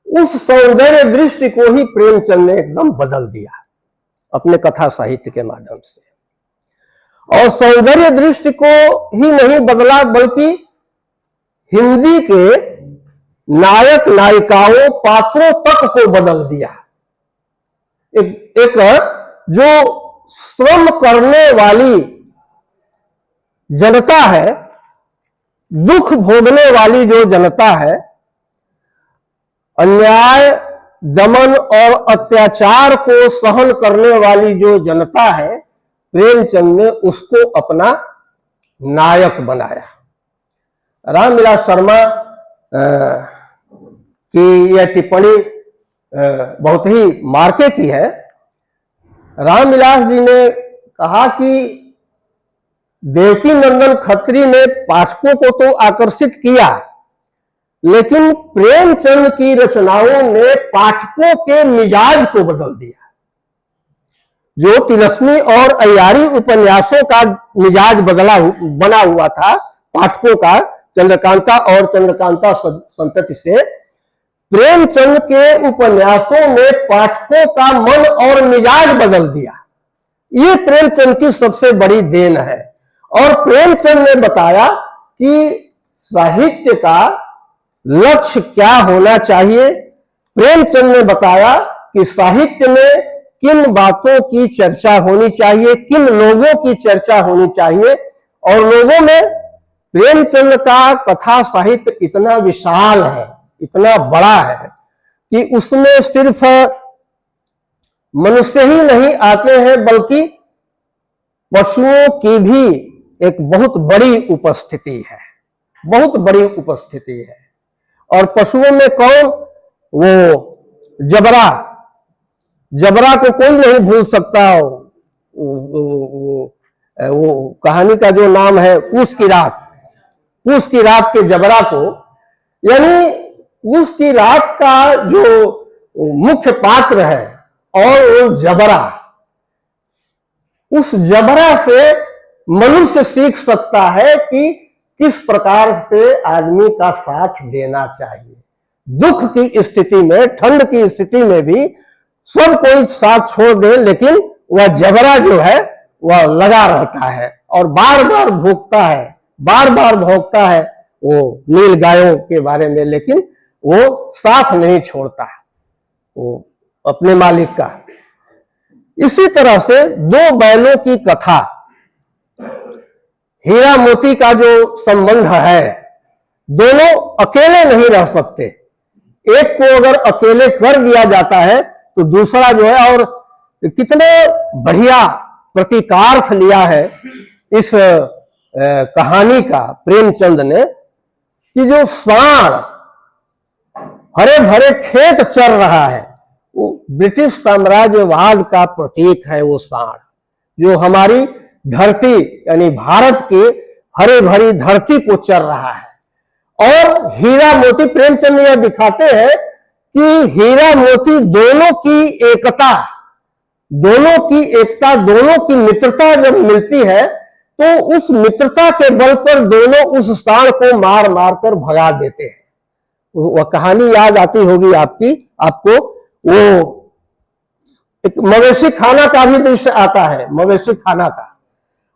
उस सौंदर्य दृष्टि को ही प्रेमचंद ने एकदम बदल दिया अपने कथा साहित्य के माध्यम से। और सौंदर्य दृष्टि को ही नहीं बदला बल्कि हिंदी के नायक नायिकाओं पात्रों तक को बदल दिया। एक जो श्रम करने वाली जनता है, दुख भोगने वाली जो जनता है, अन्याय, दमन और अत्याचार को सहन करने वाली जो जनता है, प्रेमचंद ने उसको अपना नायक बनाया। रामविलास शर्मा की यह टिप्पणी बहुत ही मार्के की है। रामविलास जी ने कहा कि देवकी नंदन खत्री ने पाठकों को तो आकर्षित किया, लेकिन प्रेमचंद की रचनाओं ने पाठकों के मिजाज को बदल दिया। जो तिलस्मी और अय्यारी उपन्यासों का मिजाज बना हुआ था पाठकों का, चंद्रकांता और चंद्रकांता संतति से, प्रेमचंद के उपन्यासों ने पाठकों का मन और मिजाज बदल दिया। ये प्रेमचंद की सबसे बड़ी देन है। और प्रेमचंद ने बताया कि साहित्य का लक्ष्य क्या होना चाहिए। प्रेमचंद ने बताया कि साहित्य में किन बातों की चर्चा होनी चाहिए, किन लोगों की चर्चा होनी चाहिए। और लोगों में प्रेमचंद का कथा साहित्य इतना विशाल है, इतना बड़ा है कि उसमें सिर्फ मनुष्य ही नहीं आते हैं, बल्कि पशुओं की भी एक बहुत बड़ी उपस्थिति है, बहुत बड़ी उपस्थिति है। और पशुओं में कौन? वो जबरा, जबरा को कोई नहीं भूल सकता। वो कहानी का जो नाम है पूस की रात, पूस की रात के जबरा को, यानी पूस की रात का जो मुख्य पात्र है और वो जबरा, उस जबरा से मनुष्य सीख सकता है कि किस प्रकार से आदमी का साथ देना चाहिए। दुख की स्थिति में, ठंड की स्थिति में भी सब कोई साथ छोड़ दे, लेकिन वह जबरा जो है वह लगा रहता है और बार बार भूखता है, बार बार भौंकता है वो नील गायों के बारे में, लेकिन वो साथ नहीं छोड़ता वो अपने मालिक का। इसी तरह से दो बैलों की कथा, हीरा मोती का जो संबंध है, दोनों अकेले नहीं रह सकते। एक को अगर अकेले कर दिया जाता है तो दूसरा जो है, और कितने बढ़िया प्रतीकार्थ लिया है इस कहानी का प्रेमचंद ने, कि जो सांड हरे भरे खेत चर रहा है, वो ब्रिटिश साम्राज्यवाद का प्रतीक है। वो सांड जो हमारी धरती यानी भारत की हरे भरी धरती को चर रहा है। और हीरा मोती, प्रेमचंद यह दिखाते हैं कि हीरा मोती दोनों की एकता, दोनों की एकता, दोनों की मित्रता जब मिलती है तो उस मित्रता के बल पर दोनों उस सांड को मार मार कर भगा देते हैं। वह कहानी याद आती होगी आपको, वो एक मवेशी खाना का भी दृश्य आता है, मवेशी खाना का।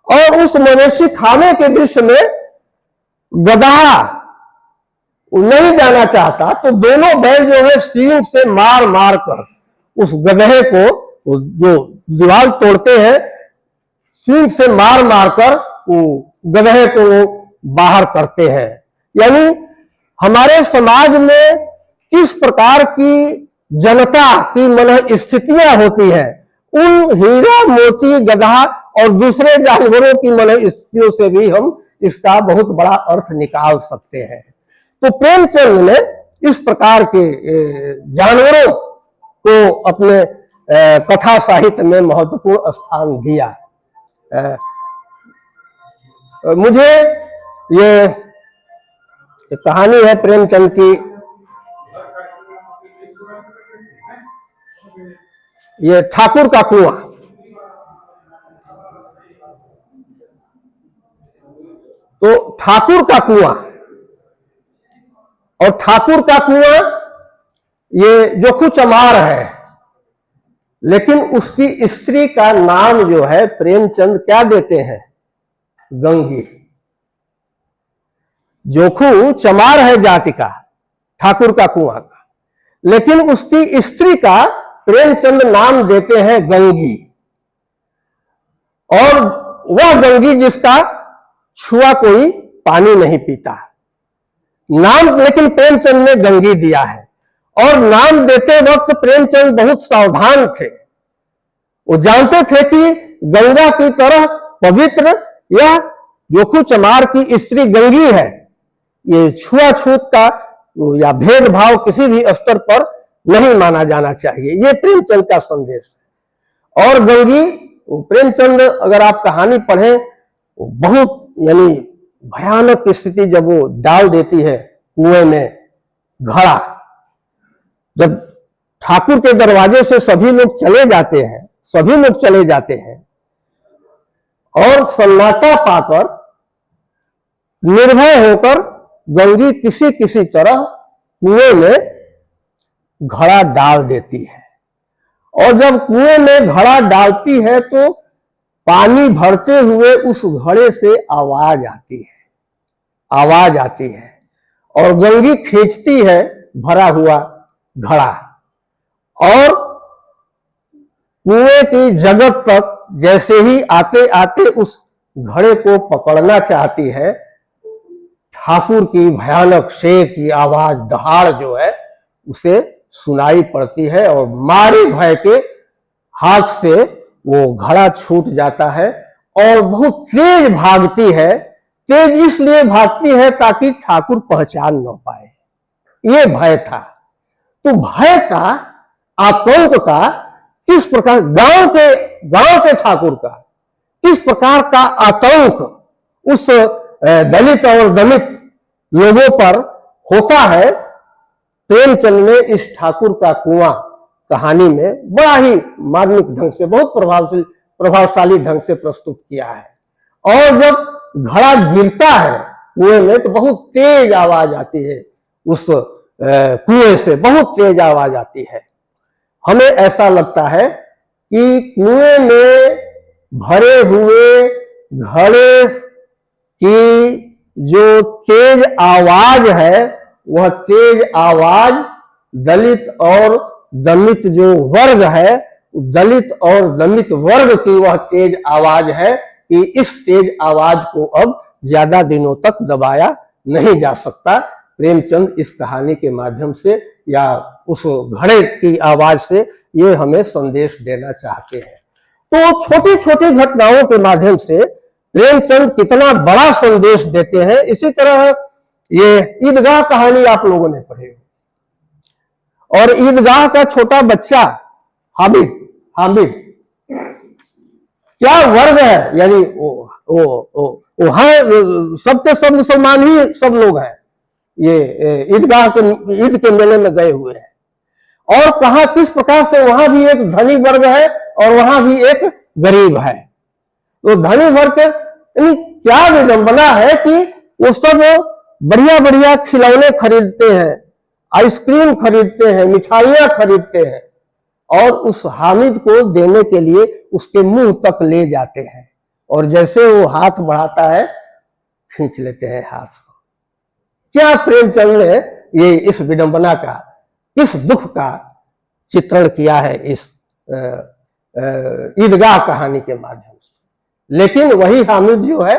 और उस मवेशी खाने के दृश्य में गदहा नहीं जाना चाहता, तो दोनों बैल जो है सींग से मार मार कर उस गधे को, जो दीवार तोड़ते हैं, सींग से मार मार कर वो गधे को वो बाहर करते हैं। यानी हमारे समाज में किस प्रकार की जनता की मन स्थितियां होती है, उन हीरा मोती गधा और दूसरे जानवरों की मन स्थितियों से भी हम इसका बहुत बड़ा अर्थ निकाल सकते हैं। तो प्रेमचंद ने इस प्रकार के जानवरों को अपने कथा साहित्य में महत्वपूर्ण स्थान दिया। मुझे ये कहानी है प्रेमचंद की, ये ठाकुर का कुआं। तो ठाकुर का कुआं, और ठाकुर का कुआं ये जोखू चमार है, लेकिन उसकी स्त्री का नाम जो है प्रेमचंद क्या देते हैं? गंगी। जोखू चमार है जाति का, ठाकुर का कुआं का, लेकिन उसकी स्त्री का प्रेमचंद नाम देते हैं गंगी। और वह गंगी जिसका छुआ कोई पानी नहीं पीता, नाम लेकिन प्रेमचंद ने गंगी दिया है। और नाम देते वक्त प्रेमचंद बहुत सावधान थे। वो जानते थे कि गंगा की तरह पवित्र यह जोखू चमार की स्त्री गंगी है। ये छुआछूत का या भेदभाव किसी भी स्तर पर नहीं माना जाना चाहिए, ये प्रेमचंद का संदेश है। और गंगी, प्रेमचंद अगर आप कहानी पढ़ें, बहुत यानी भयानक स्थिति जब वो डाल देती है कुएं में घड़ा, जब ठाकुर के दरवाजे से सभी लोग चले जाते हैं, सभी लोग चले जाते हैं, और सन्नाटा पाकर निर्भय होकर गंगी किसी किसी तरह कुएं में घड़ा डाल देती है। और जब कुएं में घड़ा डालती है तो पानी भरते हुए उस घड़े से आवाज आती है, आवाज आती है, और गंगी खींचती है भरा हुआ घड़ा, और कुएं की जगत तक जैसे ही आते आते उस घड़े को पकड़ना चाहती है, ठाकुर की भयानक शेर की आवाज, दहाड़ जो है उसे सुनाई पड़ती है, और मारे भय के हाथ से वो घड़ा छूट जाता है और बहुत तेज भागती है। तेज इसलिए भागती है ताकि ठाकुर पहचान न पाए, ये भय था। तो भय का, आतंक का किस प्रकार गांव के ठाकुर का किस प्रकार का आतंक उस दलित और दमित लोगों पर होता है, प्रेमचंद ने इस ठाकुर का कुआं कहानी में बड़ा ही मार्मिक ढंग से, बहुत प्रभावशाली ढंग से प्रस्तुत किया है। और जब घड़ा गिरता है कुएं में तो बहुत तेज आवाज आती है, उस कुएं से बहुत तेज आवाज आती है। हमें ऐसा लगता है कि कुएं में भरे हुए घड़े की जो तेज आवाज है, वह तेज आवाज दलित और दमित जो वर्ग है, दलित और दमित वर्ग की वह तेज आवाज है कि इस तेज आवाज को अब ज्यादा दिनों तक दबाया नहीं जा सकता। प्रेमचंद इस कहानी के माध्यम से या उस घड़े की आवाज से ये हमें संदेश देना चाहते हैं। तो छोटी छोटी घटनाओं के माध्यम से प्रेमचंद कितना बड़ा संदेश देते हैं। इसी तरह ये ईदगाह कहानी आप लोगों ने पढ़ी, और ईदगाह का छोटा बच्चा हामिद क्या वर्ग है, यानी वो है, सब के सब मुसलमान ही सब लोग हैं, ये ईद के मेले में गए हुए हैं। और कहा किस प्रकार से वहां भी एक धनी वर्ग है और वहां भी एक गरीब है। तो धनी वर्ग यानी क्या विडंबना है कि वो सब बढ़िया बढ़िया खिलौने खरीदते हैं, आइसक्रीम खरीदते हैं, मिठाइयां खरीदते हैं, और उस हामिद को देने के लिए उसके मुंह तक ले जाते हैं, और जैसे वो हाथ बढ़ाता है खींच लेते हैं हाथ को। क्या प्रेमचंद ने ये इस विडंबना का, इस दुख का चित्रण किया है इस ईदगाह कहानी के माध्यम से। लेकिन वही हामिद जो है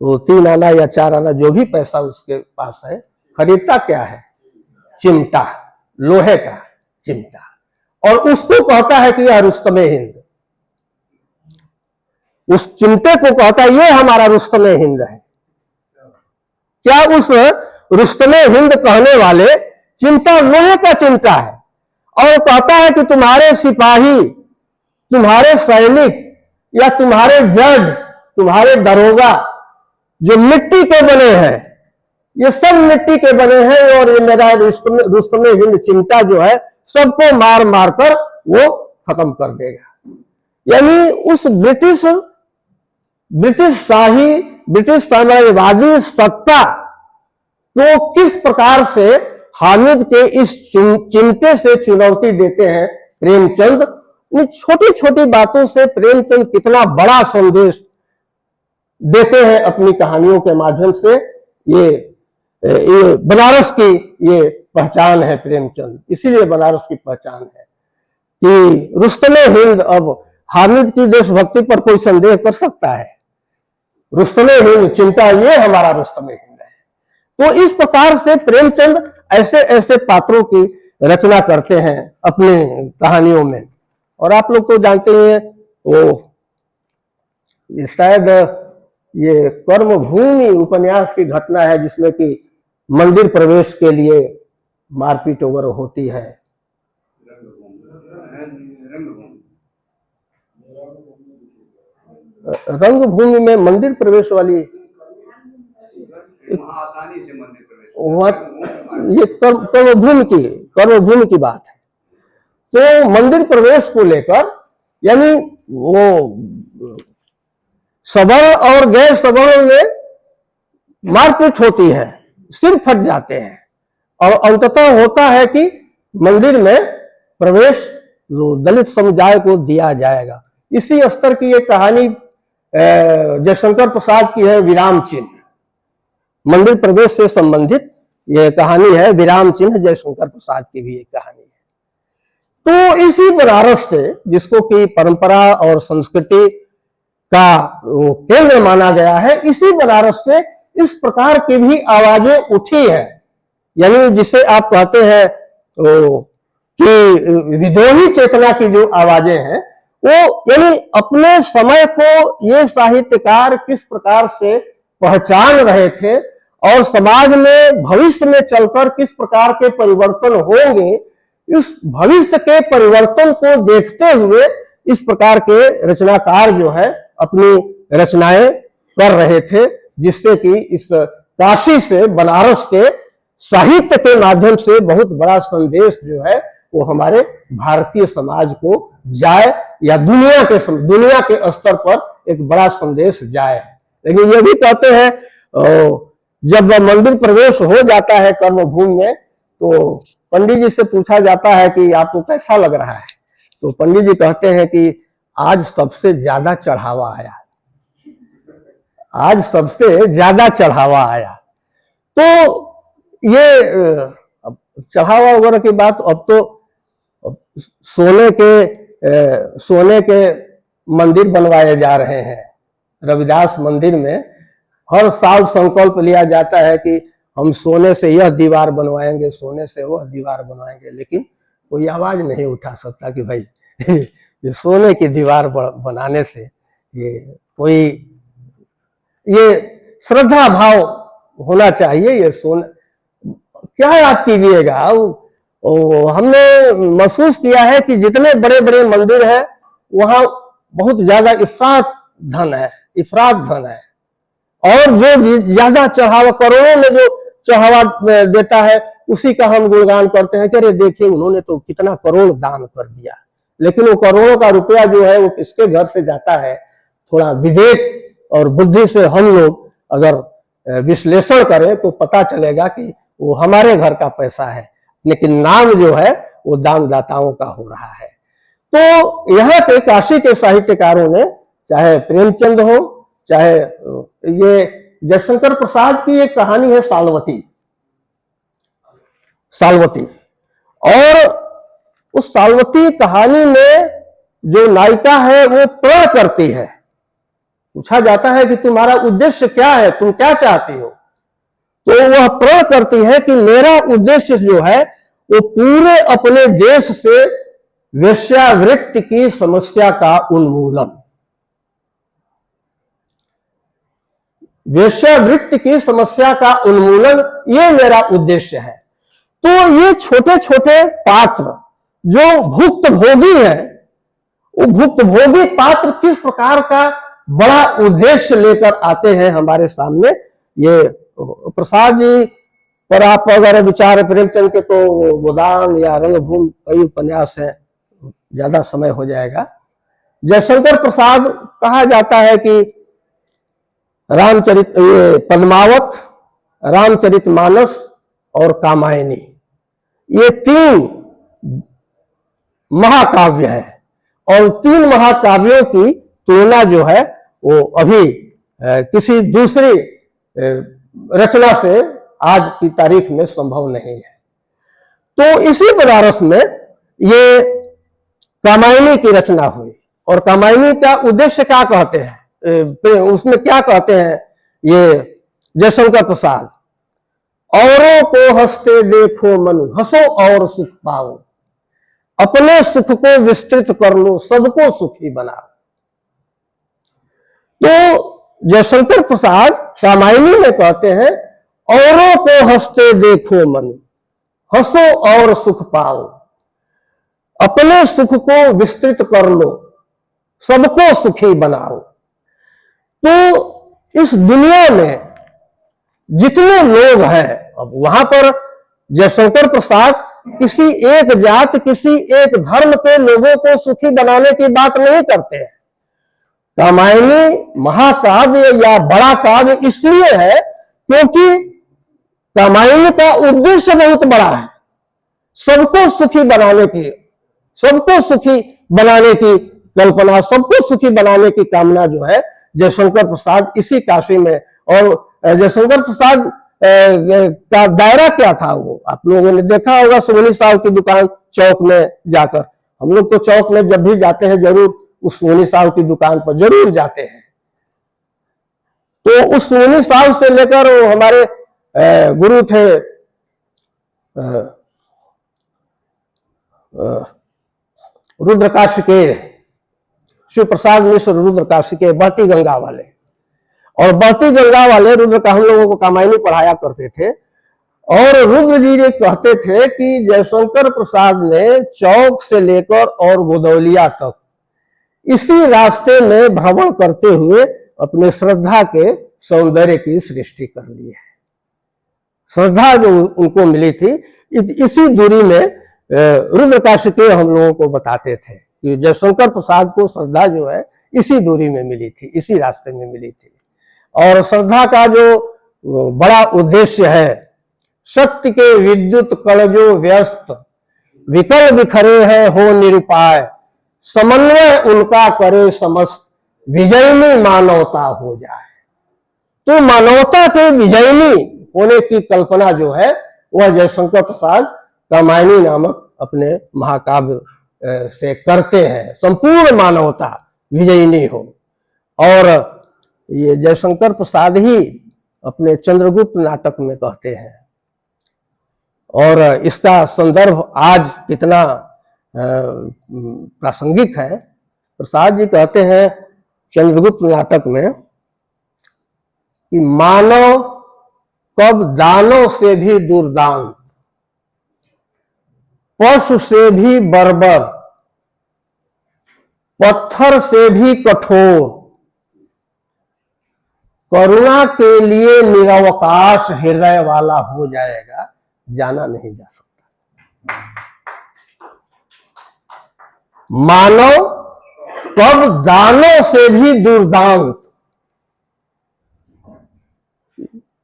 वो 3 आना या 4 आना जो भी पैसा उसके पास है, खरीदता क्या है, चिमटा, लोहे का चिमटा, और उसको कहता है कि यह रुस्तमे हिंद, उस चिमटे को कहता है ये हमारा रुस्तमे हिंद है। क्या उस रुस्तमे हिंद कहने वाले चिमटा लोहे का चिमटा है, और कहता है कि तुम्हारे सिपाही, तुम्हारे सैनिक या तुम्हारे जज, तुम्हारे दरोगा जो मिट्टी के बने हैं, ये सब मिट्टी के बने हैं, और ये मेरा रुस्तमे हिंद चिमटा जो है सबको मार मार कर वो खत्म कर देगा। यानी उस ब्रिटिश साम्राज्यवादी सत्ता तो किस प्रकार से हामिद के इस चिमटे से चुनौती देते हैं प्रेमचंद। छोटी छोटी बातों से प्रेमचंद कितना बड़ा संदेश देते हैं अपनी कहानियों के माध्यम से। ये बनारस की ये पहचान है प्रेमचंद, इसीलिए बनारस की पहचान है कि रुस्तमे हिंद। अब हामिद की देशभक्ति पर कोई संदेह कर सकता है? रुस्तमे हिंद चिमटा, ये हमारा रुस्तमे हिंद है। तो इस प्रकार से प्रेमचंद ऐसे ऐसे पात्रों की रचना करते हैं अपनी कहानियों में। और आप लोग तो जानते हैं वो शायद ये कर्मभूमि उपन्यास की घटना है जिसमें कि मंदिर प्रवेश के लिए मारपीट वगैरह होती है। रंगभूमि में मंदिर प्रवेश वाली आसानी से मंदिर प्रवेश, ये कर्मभूमि की बात है। तो मंदिर प्रवेश को लेकर यानी वो सवर्ण और गैर सवर्ण में मारपीट होती है, सिर फट जाते हैं, और अंततः होता है कि मंदिर में प्रवेश जो दलित समुदाय को दिया जाएगा। इसी स्तर की ये कहानी जयशंकर प्रसाद की है, विराम चिन्ह। मंदिर प्रवेश से संबंधित ये कहानी है, विराम चिन्ह जयशंकर प्रसाद की भी एक कहानी है। तो इसी बनारस से, जिसको कि परंपरा और संस्कृति का केंद्र माना गया है, इसी बनारस से इस प्रकार की भी आवाजें उठी है, यानी जिसे आप कहते हैं कि विद्रोही चेतना की जो आवाजें हैं, वो यानी अपने समय को ये साहित्यकार किस प्रकार से पहचान रहे थे और समाज में भविष्य में चलकर किस प्रकार के परिवर्तन होंगे, इस भविष्य के परिवर्तन को देखते हुए इस प्रकार के रचनाकार जो है अपनी रचनाएं कर रहे थे, जिससे कि इस काशी से, बनारस के साहित्य के माध्यम से बहुत बड़ा संदेश जो है वो हमारे भारतीय समाज को जाए, या दुनिया के स्तर पर एक बड़ा संदेश जाए। लेकिन ये भी कहते हैं जब मंदिर प्रवेश हो जाता है कर्मभूमि में, तो पंडित जी से पूछा जाता है कि आपको कैसा लग रहा है, तो पंडित जी कहते हैं कि आज सबसे ज्यादा चढ़ावा आया, आज सबसे ज्यादा चढ़ावा आया। तो ये चढ़ावा वगैरह की बात, अब तो सोने के मंदिर बनवाए जा रहे हैं। रविदास मंदिर में हर साल संकल्प लिया जाता है कि हम सोने से यह दीवार बनवाएंगे, सोने से वह दीवार बनवाएंगे, लेकिन कोई आवाज नहीं उठा सकता कि भाई ये सोने की दीवार बनाने से ये श्रद्धा भाव होना चाहिए। ये सोना क्या आप कीजिएगा, हमने महसूस किया है कि जितने बड़े बड़े मंदिर हैं वहां बहुत ज्यादा इफरात धन है, और जो ज्यादा चढ़ावा, करोड़ों में जो चढ़ावा देता है, उसी का हम गुणगान करते हैं कि अरे देखिए उन्होंने तो कितना करोड़ दान कर दिया। लेकिन वो करोड़ों का रुपया जो है वो किसके घर से जाता है, थोड़ा विवेक और बुद्धि से हम लोग अगर विश्लेषण करें तो पता चलेगा कि वो हमारे घर का पैसा है, लेकिन नाम जो है वो दानदाताओं का हो रहा है। तो यहाँ के काशी के साहित्यकारों ने, चाहे प्रेमचंद हो, चाहे ये जयशंकर प्रसाद की एक कहानी है सालवती, और उस सालवती कहानी में जो नायिका है वो प्रण करती है। पूछा जाता है कि तुम्हारा उद्देश्य क्या है, तुम क्या चाहती हो, तो वह प्रण करती है कि मेरा उद्देश्य जो है वो पूरे अपने देश से वेश्यावृत्ति की समस्या का उन्मूलन, वेश्यावृत्ति की समस्या का उन्मूलन, ये मेरा उद्देश्य है। तो ये छोटे छोटे पात्र जो भुक्तभोगी हैं, वो भुक्तभोगी पात्र किस प्रकार का बड़ा उद्देश्य लेकर आते हैं हमारे सामने। ये प्रसाद जी पर आप अगर विचार, प्रेमचंद के तो गोदान या रंगभूमि कई उपन्यास हैं, ज्यादा समय हो जाएगा। जयशंकर प्रसाद कहा जाता है कि पद्मावत, रामचरितमानस और कामायनी, ये 3 महाकाव्य है, और 3 महाकाव्यों की तुलना जो है वो अभी किसी दूसरी रचना से आज की तारीख में संभव नहीं है। तो इसी बनारस में ये कामायनी की रचना हुई, और कामायनी का उद्देश्य क्या कहते हैं, उसमें क्या कहते हैं ये जयशंकर प्रसाद, औरों को हंसते देखो मनु, हंसो और सुख पाओ, अपने सुख को विस्तृत कर लो, सबको सुखी बनाओ। तो जयशंकर प्रसाद कामायनी में कहते हैं औरों को हंसते देखो मनु, हंसो और सुख पाओ, अपने सुख को विस्तृत कर लो, सबको सुखी बनाओ। तो इस दुनिया में जितने लोग हैं, अब वहां पर जयशंकर प्रसाद किसी एक जात, किसी एक धर्म के लोगों को सुखी बनाने की बात नहीं करते हैं। कामायनी महाकाव्य या बड़ा काव्य इसलिए है क्योंकि कामायनी का उद्देश्य बहुत बड़ा है, सबको सुखी बनाने की कल्पना, सबको सुखी बनाने की कामना जो है जयशंकर प्रसाद इसी काशी में। और जयशंकर प्रसाद का दायरा क्या था, वो आप लोगों ने देखा होगा, सोनी साहब की दुकान चौक में जाकर। हम लोग तो चौक में जब भी जाते हैं जरूर उस सोनी साहब की दुकान पर जरूर जाते हैं। तो उस सोनी साहब से लेकर वो हमारे गुरु थे रुद्रकाशी के, शिव प्रसाद मिश्र रुद्रकाशी के, बहती गंगा वाले। और बहती गंगा वाले रुद्र का हम लोगों को कामायनी पढ़ाया करते थे। और रुद्र जी ये कहते थे कि जयशंकर प्रसाद ने चौक से लेकर और गोदौलिया तक इसी रास्ते में भ्रमण करते हुए अपने श्रद्धा के सौंदर्य की सृष्टि कर ली है। श्रद्धा जो उनको मिली थी इसी दूरी में रुद्रकाशी के हम लोगों को बताते थे कि जयशंकर प्रसाद को श्रद्धा जो है इसी दूरी में मिली थी, इसी रास्ते में मिली थी। और श्रद्धा का जो बड़ा उद्देश्य है, शक्ति के विद्युत कणजों व्यस्त, विकल बिखरे हैं हो निरुपाय, समन्वय उनका करे समस्त, विजयनी मानवता हो जाए। तो मानवता के विजयनी होने की कल्पना जो है वह जयशंकर प्रसाद कामायनी नामक अपने महाकाव्य से करते हैं, संपूर्ण मानवता विजयनी हो। और ये जयशंकर प्रसाद ही अपने चंद्रगुप्त नाटक में कहते हैं। और इसका संदर्भ आज कितना प्रासंगिक है। प्रसाद जी कहते हैं चंद्रगुप्त नाटक में कि मानव कब दानों से भी दुर्दांत, पशु से भी बर्बर, पत्थर से भी कठोर, करुणा के लिए निरवकाश हृदय वाला हो जाएगा, जाना नहीं जा सकता। मानव कब दानों से भी दुर्दांत,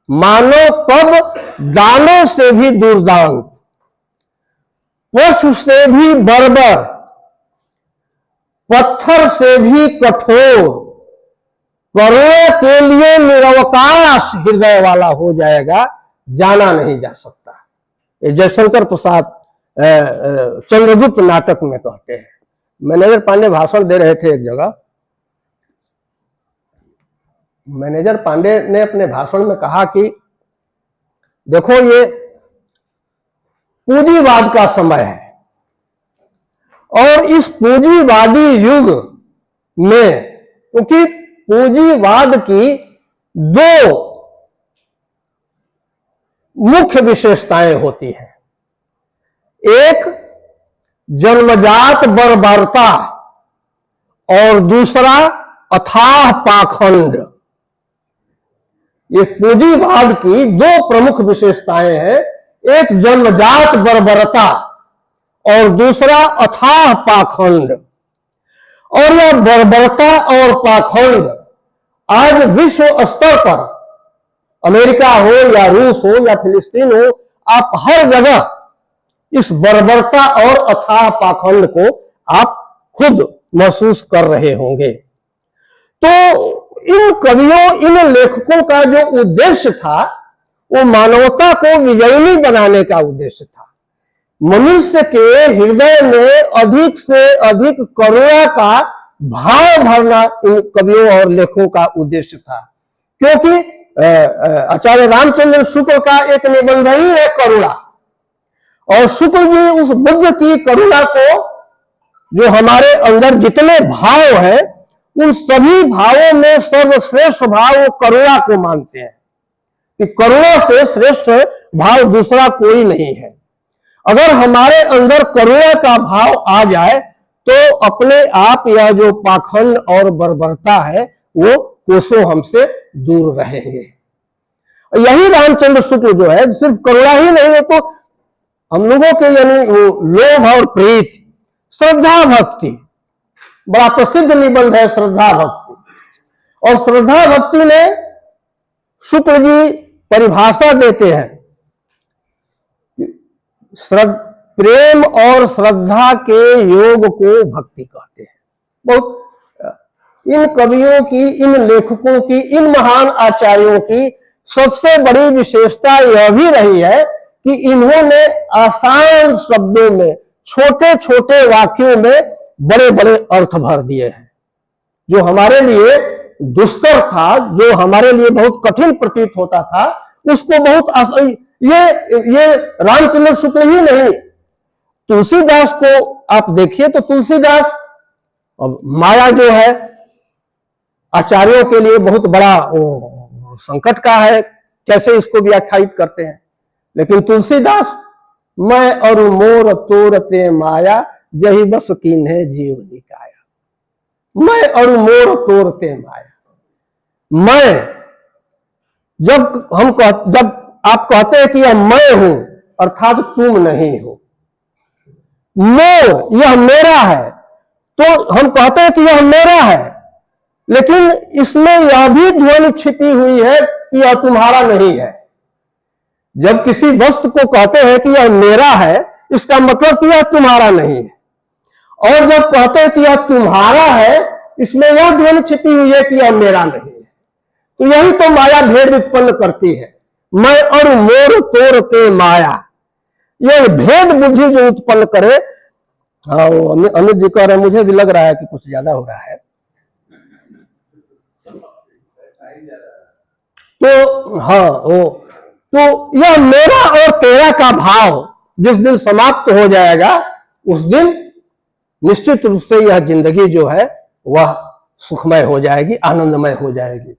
मानव कब दानों से भी दुर्दांत, पशु से भी बर्बर, पत्थर से भी कठोर, करुणा के लिए निरवकाश हृदय वाला हो जाएगा, जाना नहीं जा सकता। ये जयशंकर प्रसाद चंद्रगुप्त नाटक में कहते हैं। मैनेजर पांडे भाषण दे रहे थे एक जगह। मैनेजर पांडे ने अपने भाषण में कहा कि देखो ये पूंजीवाद का समय है और इस पूंजीवादी युग में, क्योंकि पूंजीवाद की दो मुख्य विशेषताएं होती हैं, एक जन्मजात बर्बरता और दूसरा अथाह पाखंड। ये पूंजीवाद की दो प्रमुख विशेषताएं हैं, एक जन्मजात बर्बरता और दूसरा अथाह पाखंड। और यह बर्बरता और पाखंड आज विश्व स्तर पर, अमेरिका हो या रूस हो या फिलिस्तीन हो, आप हर जगह इस बर्बरता और अथाह पाखंड को आप खुद महसूस कर रहे होंगे। तो इन कवियों, इन लेखकों का जो उद्देश्य था वो मानवता को विजयी बनाने का उद्देश्य था। मनुष्य के हृदय में अधिक से अधिक करुणा का भाव भरना इन कवियों और लेखकों का उद्देश्य था। क्योंकि आचार्य रामचंद्र शुक्ल का एक निबंध ही है करुणा, और शुक्ल जी उस बुद्ध की करुणा को, जो हमारे अंदर जितने भाव हैं उन सभी भावों में सर्वश्रेष्ठ भाव वो करुणा को मानते हैं कि करुणा से श्रेष्ठ भाव दूसरा कोई नहीं है। अगर हमारे अंदर करुणा का भाव आ जाए तो अपने आप यह जो पाखंड और बर्बरता है वो कोसों हमसे दूर रहेंगे। यही रामचंद्र शुक्ल जो है सिर्फ करुणा ही नहीं है, तो हम लोगों के यानी लोभ और प्रीत, श्रद्धा भक्ति, बड़ा प्रसिद्ध निबंध है श्रद्धा भक्ति। और श्रद्धा भक्ति में शुक्ल जी परिभाषा देते हैं, प्रेम और श्रद्धा के योग को भक्ति कहते हैं। बहुत इन कवियों की, इन लेखकों की, इन महान आचार्यों की सबसे बड़ी विशेषता यह भी रही है कि इन्होंने आसान शब्दों में, छोटे छोटे वाक्यों में बड़े बड़े अर्थ भर दिए हैं। जो हमारे लिए दुष्कर था, जो हमारे लिए बहुत कठिन प्रतीत होता था, उसको बहुत ये रामचंद्र शुक्ल ही नहीं, तुलसीदास को आप देखिए तो तुलसीदास अब माया जो है आचार्यों के लिए बहुत बड़ा संकट का है, कैसे इसको व्याख्यायित करते हैं। लेकिन तुलसीदास, मैं और मोर तोरते माया, जही बस कीन्हे जीव निकाया। मैं और मोर तोरते माया। मैं, जब आप कहते हैं कि यह मैं हूं, अर्थात तुम नहीं हो। मोर, यह मेरा है, तो हम कहते हैं कि यह मेरा है, लेकिन इसमें यह भी ध्वनि छिपी हुई है कि यह तुम्हारा नहीं है। जब किसी वस्तु को कहते हैं कि यह मेरा है, इसका मतलब कि यह तुम्हारा नहीं है। और जब कहते हैं कि यह तुम्हारा है, इसमें यह ध्वनि छिपी हुई है कि यह मेरा नहीं है। तो यही तो माया भेद उत्पन्न करती है। मैं और मोर तोरते माया, यह भेद बुद्धि जो उत्पन्न करे। अमित जी कह रहे हैं, मुझे भी लग रहा है कि कुछ ज्यादा हो रहा है। तो हाँ, तो यह मेरा और तेरा का भाव जिस दिन समाप्त हो जाएगा, उस दिन निश्चित रूप से यह जिंदगी जो है वह सुखमय हो जाएगी, आनंदमय हो जाएगी।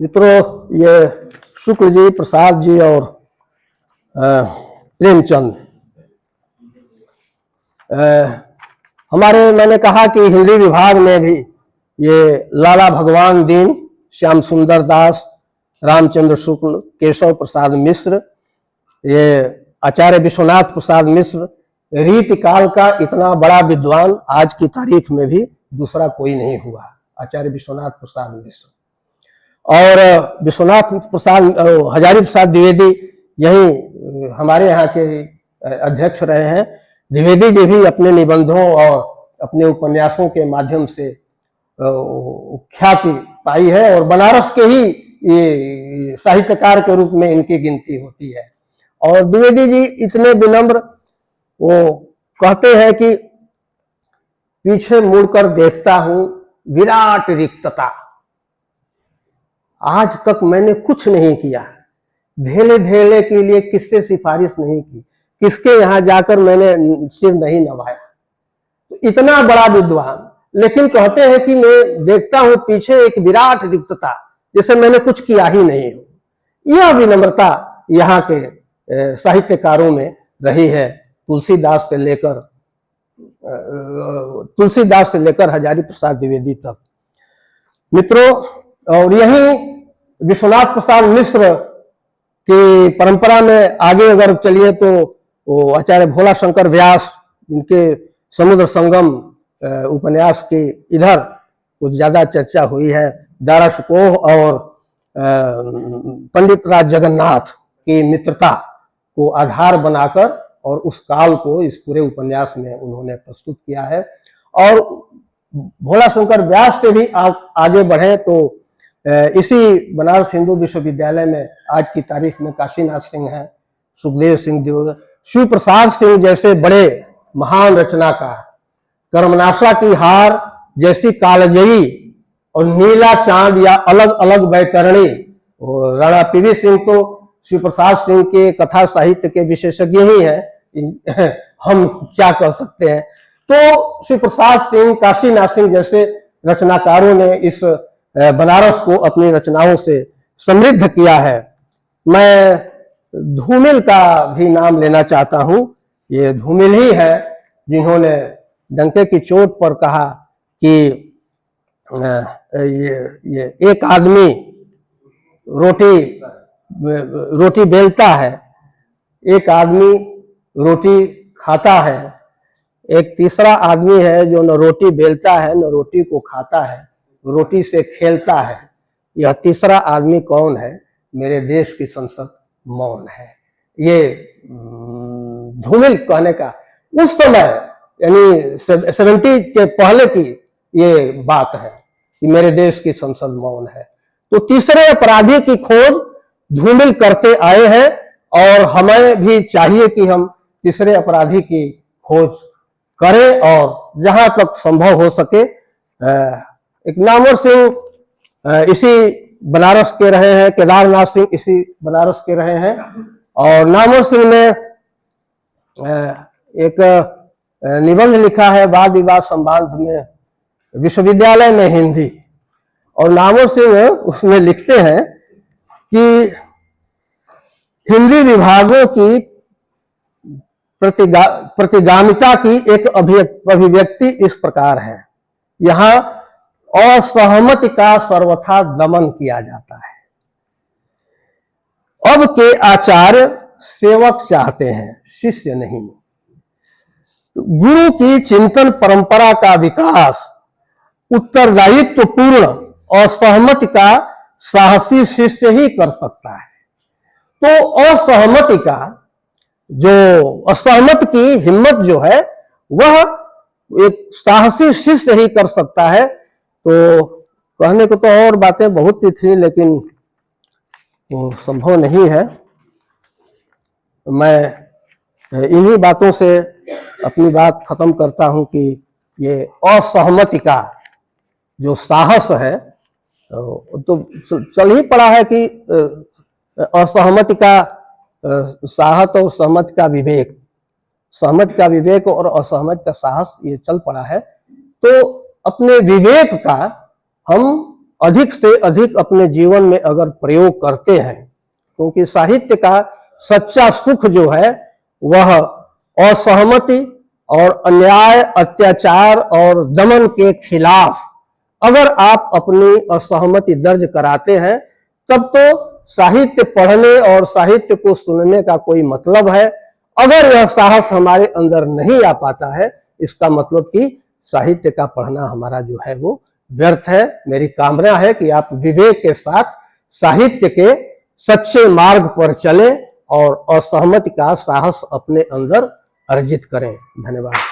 मित्रों, ये शुक्ल जी, प्रसाद जी और प्रेमचंद, हमारे, मैंने कहा कि हिंदी विभाग में भी ये लाला भगवान दीन, श्याम सुंदर दास, रामचंद्र शुक्ल, केशव प्रसाद मिश्र, ये आचार्य विश्वनाथ प्रसाद मिश्र, रीति काल का इतना बड़ा विद्वान आज की तारीख में भी दूसरा कोई नहीं हुआ, आचार्य विश्वनाथ प्रसाद मिश्र। और विश्वनाथ प्रसाद, हजारी प्रसाद द्विवेदी यही हमारे यहाँ के अध्यक्ष रहे हैं। द्विवेदी जी भी अपने निबंधों और अपने उपन्यासों के माध्यम से ख्याति पाई है, और बनारस के ही ये साहित्यकार के रूप में इनकी गिनती होती है। और द्विवेदी जी इतने विनम्र, वो कहते हैं कि पीछे मुड़कर देखता हूं विराट रिक्तता, आज तक मैंने कुछ नहीं किया, धेले धेले के लिए किससे सिफारिश नहीं की, किसके यहां जाकर मैंने सिर नहीं नवाया। तो इतना बड़ा विद्वान, लेकिन कहते हैं कि मैं देखता हूं पीछे एक विराट रिक्तता, जैसे मैंने कुछ किया ही नहीं हो। यह विनम्रता यहाँ के साहित्यकारों में रही है, तुलसीदास से लेकर हजारी प्रसाद द्विवेदी तक। मित्रों, और यही विश्वनाथ प्रसाद मिश्र की परंपरा में आगे अगर चलिए तो वो आचार्य भोला शंकर व्यास, इनके समुद्र संगम उपन्यास की इधर कुछ ज्यादा चर्चा हुई है। दारा सुकोह और पंडित राज जगन्नाथ की मित्रता को आधार बनाकर और उस काल को इस पूरे उपन्यास में उन्होंने प्रस्तुत किया है। और भोला शंकर व्यास से भी आप आगे बढ़े तो इसी बनारस हिंदू विश्वविद्यालय में आज की तारीख में काशीनाथ सिंह हैं, सुखदेव सिंह दिवगर, शिव प्रसाद सिंह जैसे बड़े महान रचनाकार, कर्मनाशा की हार जैसी कालजयी और नीला चांद या अलग अलग बैतरणी, राणा पीवी सिंह तो शिव प्रसाद सिंह के कथा साहित्य के विशेषज्ञ ही हैं, हम क्या कर सकते हैं। तो शिव प्रसाद सिंह, काशीनाथ सिंह जैसे रचनाकारों ने इस बनारस को अपनी रचनाओं से समृद्ध किया है। मैं धूमिल का भी नाम लेना चाहता हूं। ये धूमिल ही है जिन्होंने डंके की चोट पर कहा कि ये एक आदमी रोटी बेलता है, एक आदमी रोटी खाता है, एक तीसरा आदमी है जो न रोटी बेलता है न रोटी को खाता है, रोटी से खेलता है। यह तीसरा आदमी कौन है? मेरे देश की संसद मौन है। ये धूमिल कहने का, उस समय यानी 70 के पहले की ये बात है कि मेरे देश की संसद मौन है। तो तीसरे अपराधी की खोज धूमिल करते आए हैं और हमें भी चाहिए कि हम तीसरे अपराधी की खोज करें और जहां तक संभव हो सके। एक नामवर सिंह इसी बनारस के रहे हैं, केदारनाथ सिंह इसी बनारस के रहे हैं और नामवर सिंह ने एक निबंध लिखा है वाद विवाद संबंध में विश्वविद्यालय में हिंदी, और नामवर सिंह उसमें लिखते हैं कि हिंदी विभागों की प्रतिगामिता की एक अभिव्यक्ति इस प्रकार है, यहां असहमति का सर्वथा दमन किया जाता है। अब के आचार्य सेवक चाहते हैं, शिष्य नहीं। गुरु की चिंतन परंपरा का विकास उत्तरदायित्व पूर्ण और सहमति का साहसी शिष्य ही कर सकता है। तो असहमति का असहमत की हिम्मत जो है वह एक साहसी शिष्य ही कर सकता है। तो कहने को तो और बातें बहुत थी लेकिन वो संभव नहीं है। मैं इन्हीं बातों से अपनी बात खत्म करता हूं कि ये असहमति का जो साहस है तो चल ही पड़ा है कि असहमति का साहस और सहमति का विवेक, सहमति का विवेक और असहमति का साहस ये चल पड़ा है। तो अपने विवेक का हम अधिक से अधिक अपने जीवन में अगर प्रयोग करते हैं, क्योंकि साहित्य का सच्चा सुख जो है वह असहमति और अन्याय, अत्याचार और दमन के खिलाफ अगर आप अपनी असहमति दर्ज कराते हैं तब तो साहित्य पढ़ने और साहित्य को सुनने का कोई मतलब है। अगर यह साहस हमारे अंदर नहीं आ पाता है इसका मतलब कि साहित्य का पढ़ना हमारा जो है वो व्यर्थ है। मेरी कामना है कि आप विवेक के साथ साहित्य के सच्चे मार्ग पर चलें और असहमति का साहस अपने अंदर अर्जित करें। धन्यवाद।